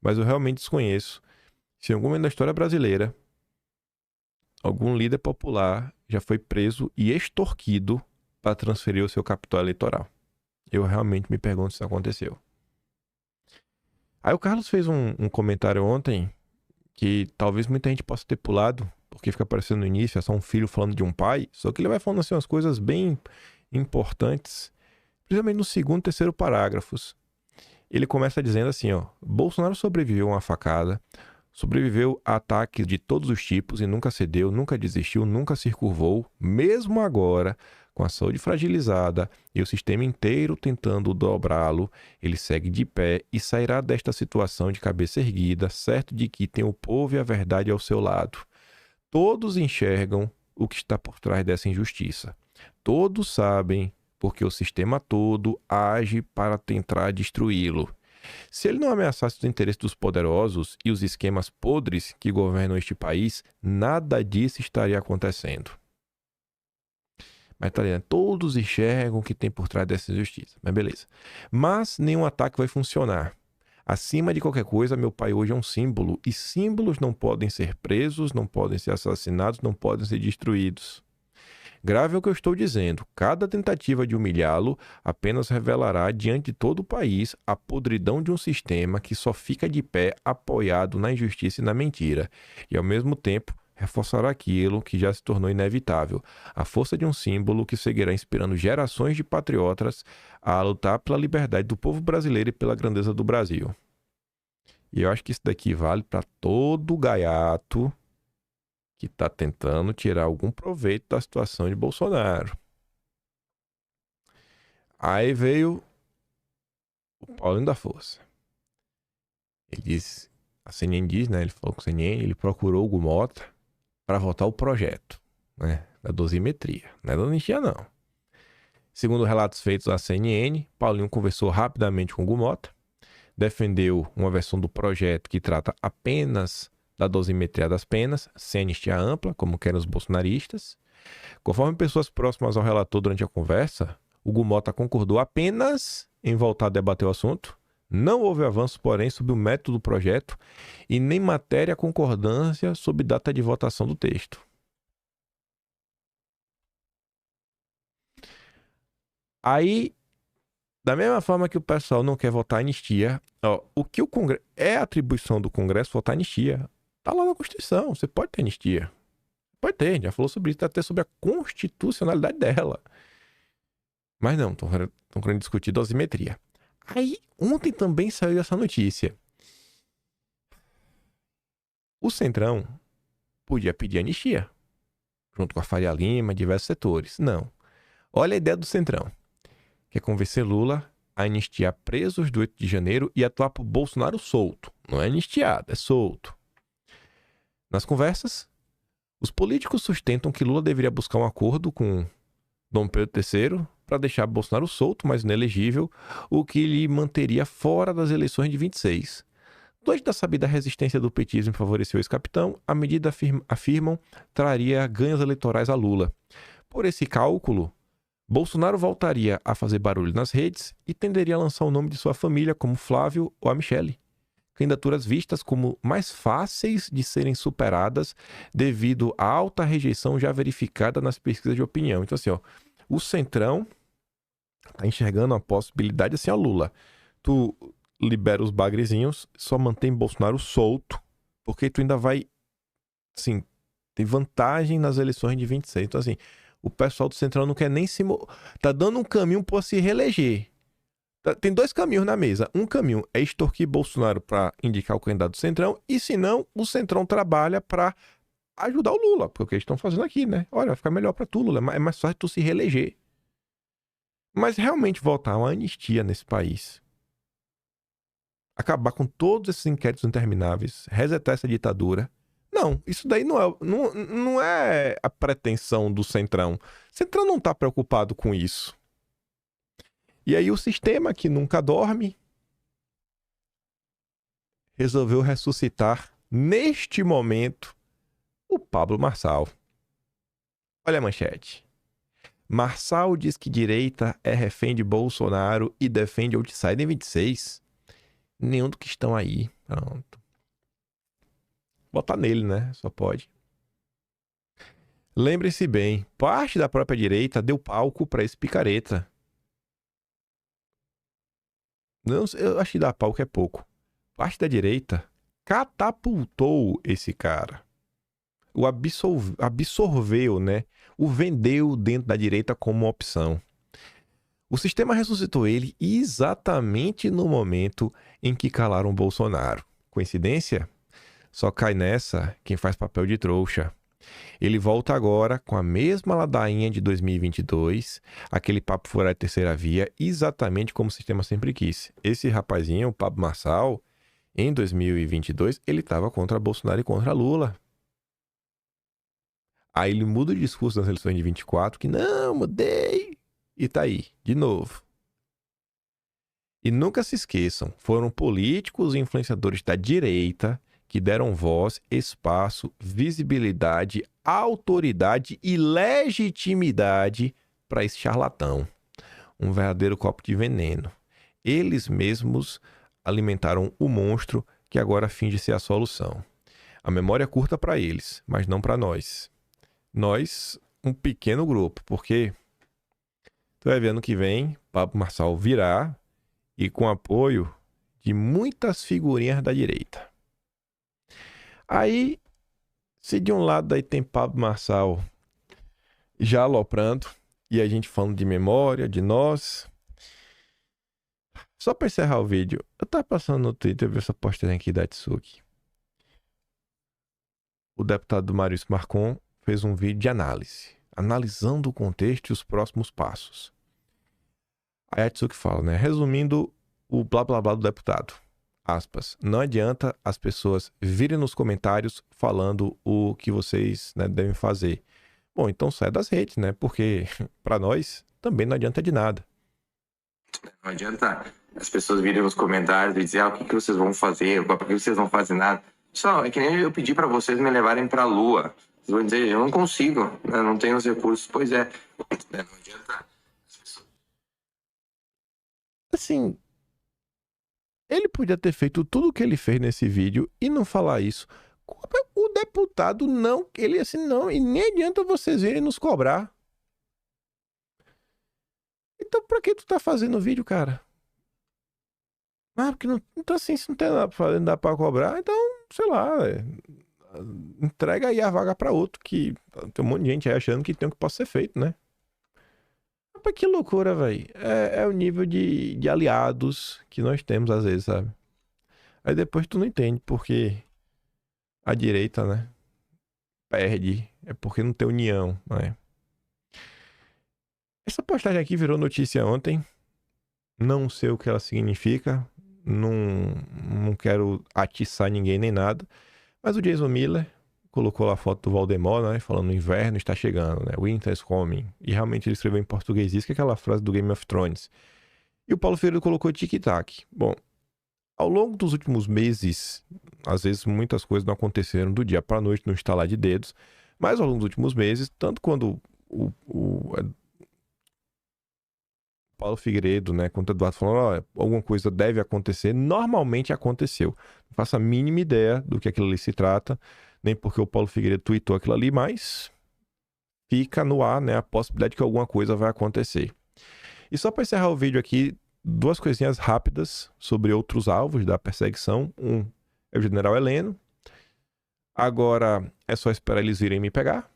mas eu realmente desconheço se em algum momento da história brasileira algum líder popular já foi preso e extorquido para transferir o seu capital eleitoral. Eu realmente me pergunto se isso aconteceu. Aí o Carlos fez um comentário ontem que talvez muita gente possa ter pulado, porque fica parecendo no início, é só um filho falando de um pai, só que ele vai falando assim umas coisas bem importantes, principalmente no segundo e terceiro parágrafos. Ele começa dizendo assim, ó, Bolsonaro sobreviveu a uma facada, sobreviveu a ataques de todos os tipos e nunca cedeu, nunca desistiu, nunca se curvou, mesmo agora, com a saúde fragilizada e o sistema inteiro tentando dobrá-lo, ele segue de pé e sairá desta situação de cabeça erguida, certo de que tem o povo e a verdade ao seu lado. Todos enxergam o que está por trás dessa injustiça. Todos sabem porque o sistema todo age para tentar destruí-lo. Se ele não ameaçasse os interesses dos poderosos e os esquemas podres que governam este país, nada disso estaria acontecendo. Mas tá ligado? Todos enxergam o que tem por trás dessa injustiça. Mas beleza. Mas nenhum ataque vai funcionar. Acima de qualquer coisa, meu pai hoje é um símbolo. E símbolos não podem ser presos, não podem ser assassinados, não podem ser destruídos. Grave é o que eu estou dizendo. Cada tentativa de humilhá-lo apenas revelará diante de todo o país a podridão de um sistema que só fica de pé apoiado na injustiça e na mentira. E ao mesmo tempo reforçará aquilo que já se tornou inevitável, a força de um símbolo que seguirá inspirando gerações de patriotas a lutar pela liberdade do povo brasileiro e pela grandeza do Brasil. E eu acho que isso daqui vale para todo gaiato que está tentando tirar algum proveito da situação de Bolsonaro. Aí veio o Paulinho da Força. Ele disse, a CNN diz, né? Ele falou com a CNN, ele procurou o Hugo Mota para votar o projeto, né, da dosimetria. Não é da anistia, não. Segundo relatos feitos à CNN, Paulinho conversou rapidamente com o Hugo Mota, defendeu uma versão do projeto que trata apenas da dosimetria das penas, sem anistia ampla, como querem os bolsonaristas. Conforme pessoas próximas ao relator durante a conversa, Hugo Mota concordou apenas em voltar a debater o assunto. Não houve avanço, porém, sobre o método do projeto e nem matéria concordância sobre data de votação do texto. Aí, da mesma forma que o pessoal não quer votar anistia, o que o Congresso é atribuição do Congresso votar anistia. Tá lá na Constituição, você pode ter anistia. Pode ter, já falou sobre isso, até sobre a constitucionalidade dela. Mas não, estão querendo discutir dosimetria. Aí, ontem também saiu essa notícia. O Centrão podia pedir anistia, junto com a Faria Lima, diversos setores. Não. Olha a ideia do Centrão. Quer convencer Lula a anistiar presos do 8 de janeiro e atuar por Bolsonaro solto. Não é anistiado, é solto. Nas conversas, os políticos sustentam que Lula deveria buscar um acordo com Dom Pedro III para deixar Bolsonaro solto, mas inelegível, o que lhe manteria fora das eleições de 26. Diante da sabida resistência do petismo em favorecer o ex-capitão, a medida, afirmam, traria ganhos eleitorais a Lula. Por esse cálculo, Bolsonaro voltaria a fazer barulho nas redes e tenderia a lançar o nome de sua família como Flávio ou a Michele. Candidaturas vistas como mais fáceis de serem superadas devido à alta rejeição já verificada nas pesquisas de opinião. Então assim, o Centrão tá enxergando a possibilidade assim, Lula, tu libera os bagrezinhos, só mantém Bolsonaro solto, porque tu ainda vai, assim, ter vantagem nas eleições de 26. Então assim, o pessoal do Centrão não quer nem se... Tá dando um caminho para se reeleger. Tem dois caminhos na mesa. Um caminho é extorquir Bolsonaro para indicar o candidato do Centrão, e se não, o Centrão trabalha para ajudar o Lula, porque é o que eles estão fazendo aqui, né? Olha, vai ficar melhor para tu, Lula, é mais fácil tu se reeleger. Mas realmente voltar uma anistia nesse país, acabar com todos esses inquéritos intermináveis, resetar essa ditadura, não, isso daí não é a pretensão do Centrão. O Centrão não está preocupado com isso. E aí o sistema, que nunca dorme, resolveu ressuscitar, neste momento, o Pablo Marçal. Olha a manchete. Marçal diz que direita é refém de Bolsonaro e defende outsider em 26. Nenhum do que estão aí. Pronto. Votar nele, né? Só pode. Lembre-se bem, parte da própria direita deu palco para esse picareta. Não, eu acho que dar palco é pouco. Parte da direita catapultou esse cara. O absorveu, né? O vendeu dentro da direita como uma opção. O sistema ressuscitou ele exatamente no momento em que calaram o Bolsonaro. Coincidência? Só cai nessa quem faz papel de trouxa. Ele volta agora com a mesma ladainha de 2022, aquele papo fora da terceira via, exatamente como o sistema sempre quis. Esse rapazinho, o Pablo Marçal, em 2022, ele estava contra Bolsonaro e contra Lula. Aí ele muda o discurso nas eleições de 24, que não, mudei, e tá aí, de novo. E nunca se esqueçam, foram políticos e influenciadores da direita que deram voz, espaço, visibilidade, autoridade e legitimidade para esse charlatão. Um verdadeiro copo de veneno. Eles mesmos alimentaram o monstro que agora finge ser a solução. A memória é curta para eles, mas não para nós. Nós, um pequeno grupo, porque tu vai ver ano que vem, Pablo Marçal virá e com apoio de muitas figurinhas da direita. Aí, se de um lado aí tem Pablo Marçal já aloprando, e a gente falando de memória, de nós. Só para encerrar o vídeo, eu tava passando no Twitter, eu vi essa postagem aqui da Tsuki. O deputado Maurício Marcon fez um vídeo de análise, analisando o contexto e os próximos passos. Aí a Tsuki fala, né? Resumindo o blá blá blá do deputado. Aspas, não adianta as pessoas virem nos comentários falando o que vocês, né, devem fazer. Bom, então sai das redes, né? Porque para nós também não adianta de nada. Não adianta as pessoas virem nos comentários e dizer o que vocês vão fazer, por que vocês não fazem nada. Só, é que nem eu pedi para vocês me levarem para a Lua. Vocês vão dizer, eu não consigo, né? Não tenho os recursos. Pois é, não adianta as pessoas... Assim... Ele podia ter feito tudo o que ele fez nesse vídeo e não falar isso. O deputado não, ele assim, não, e nem adianta vocês virem nos cobrar. Então pra que tu tá fazendo o vídeo, cara? Ah, porque não, então assim, se não tem nada pra fazer, não dá pra cobrar, então, sei lá, entrega aí a vaga pra outro, que tem um monte de gente aí achando que tem o que possa ser feito, né? Mas que loucura, velho. É o nível de aliados que nós temos às vezes, sabe? Aí depois tu não entende porque a direita, né, perde. É porque não tem união, né? Essa postagem aqui virou notícia ontem. Não sei o que ela significa. Não quero atiçar ninguém nem nada. Mas o Jason Miller colocou lá a foto do Voldemort, né? Falando o inverno está chegando, né? Winter is coming. E realmente ele escreveu em português isso, que é aquela frase do Game of Thrones. E o Paulo Freire colocou tic-tac. Bom, ao longo dos últimos meses, às vezes muitas coisas não aconteceram do dia para a noite, no estalar de dedos. Mas ao longo dos últimos meses, tanto quando o Paulo Figueiredo, né, quando o Eduardo falou, alguma coisa deve acontecer, normalmente aconteceu. Não faço a mínima ideia do que aquilo ali se trata, nem porque o Paulo Figueiredo tweetou aquilo ali, mas fica no ar, né, a possibilidade de que alguma coisa vai acontecer. E só para encerrar o vídeo aqui, duas coisinhas rápidas sobre outros alvos da perseguição. Um é o general Heleno. Agora é só esperar eles virem me pegar.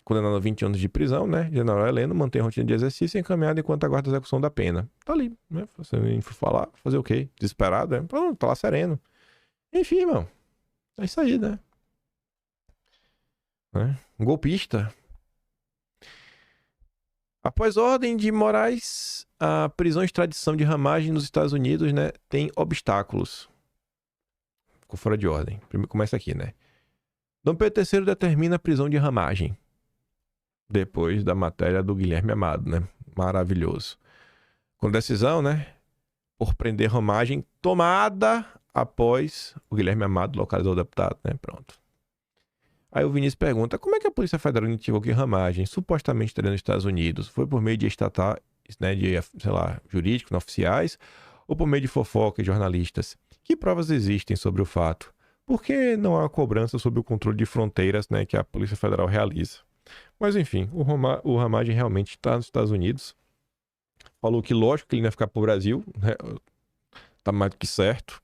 Condenado a 20 anos de prisão, né? General Heleno mantém a rotina de exercício encaminhada enquanto aguarda a execução da pena. Tá ali, né? Você foi falar, fazer o quê? Desesperado, né? Pronto, tá lá sereno. Enfim, irmão. É isso aí, né? Um golpista. Após ordem de Moraes, a prisão de extradição de Ramagem nos Estados Unidos, né, tem obstáculos. Ficou fora de ordem. Primeiro começa aqui, né? Dom Pedro III determina a prisão de Ramagem. Depois da matéria do Guilherme Amado, né? Maravilhoso. Com decisão, né? Por prender Ramagem tomada após o Guilherme Amado localizar o deputado, né? Pronto. Aí o Vinícius pergunta, como é que a Polícia Federal identificou que Ramagem, supostamente estaria nos Estados Unidos, foi por meio de estatais, né, de, sei lá, jurídicos, oficiais, ou por meio de fofoca e jornalistas. Que provas existem sobre o fato? Por que não há cobrança sobre o controle de fronteiras, né, que a Polícia Federal realiza? Mas enfim, o Ramagem realmente está nos Estados Unidos. Falou que lógico que ele não ia ficar para o Brasil, né? Tá mais do que certo.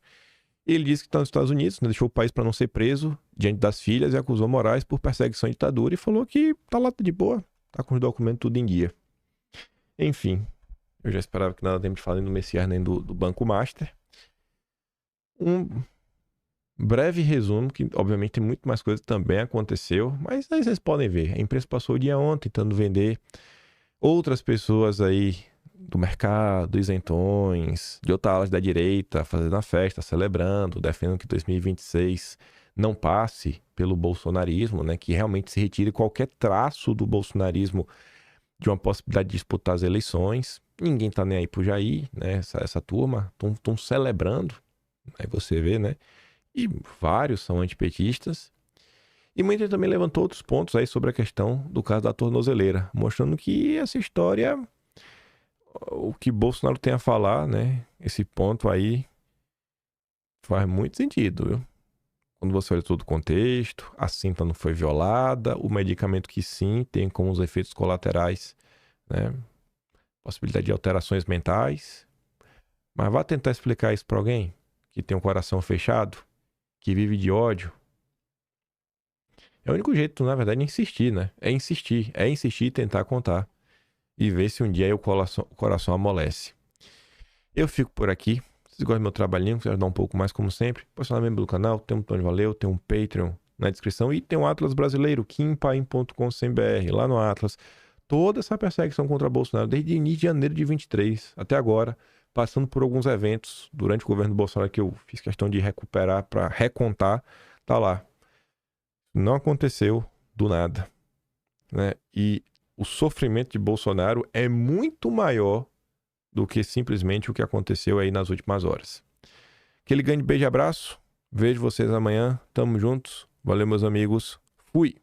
Ele disse que está nos Estados Unidos, né? Deixou o país para não ser preso diante das filhas e acusou Moraes por perseguição e ditadura e falou que tá lá de boa, tá com os documentos tudo em dia. Enfim, eu já esperava que nada tempo de falar nem do Messias nem do Banco Master. Um breve resumo, que obviamente tem muito mais coisa que também aconteceu, mas aí vocês podem ver, a imprensa passou o dia ontem tentando vender outras pessoas aí do mercado, isentões, de outras alas da direita, fazendo a festa, celebrando, defendendo que 2026 não passe pelo bolsonarismo, né, que realmente se retire qualquer traço do bolsonarismo de uma possibilidade de disputar as eleições. Ninguém tá nem aí pro Jair, né, essa turma, estão celebrando, aí você vê, né, e vários são antipetistas. E muita gente também levantou outros pontos aí sobre a questão do caso da tornozeleira, mostrando que essa história, o que Bolsonaro tem a falar, né, esse ponto aí faz muito sentido, viu? Quando você olha todo o contexto, a cinta não foi violada, o medicamento que sim tem como os efeitos colaterais, né, possibilidade de alterações mentais. Mas vá tentar explicar isso para alguém que tem um coração fechado, que vive de ódio. É o único jeito, na verdade, de insistir, né? É insistir e tentar contar. E ver se um dia aí o coração amolece. Eu fico por aqui. Se vocês gostam do meu trabalhinho, quiser ajudar um pouco mais, como sempre, pode ser membro do canal, tem um botão de valeu, tem um Patreon na descrição e tem um Atlas brasileiro, kimpaim.com.br, lá no Atlas. Toda essa perseguição contra Bolsonaro, desde o início de janeiro de 23 até agora, passando por alguns eventos durante o governo do Bolsonaro que eu fiz questão de recuperar para recontar, tá lá. Não aconteceu do nada, né? E o sofrimento de Bolsonaro é muito maior do que simplesmente o que aconteceu aí nas últimas horas. Aquele grande beijo e abraço. Vejo vocês amanhã. Tamo juntos. Valeu, meus amigos. Fui!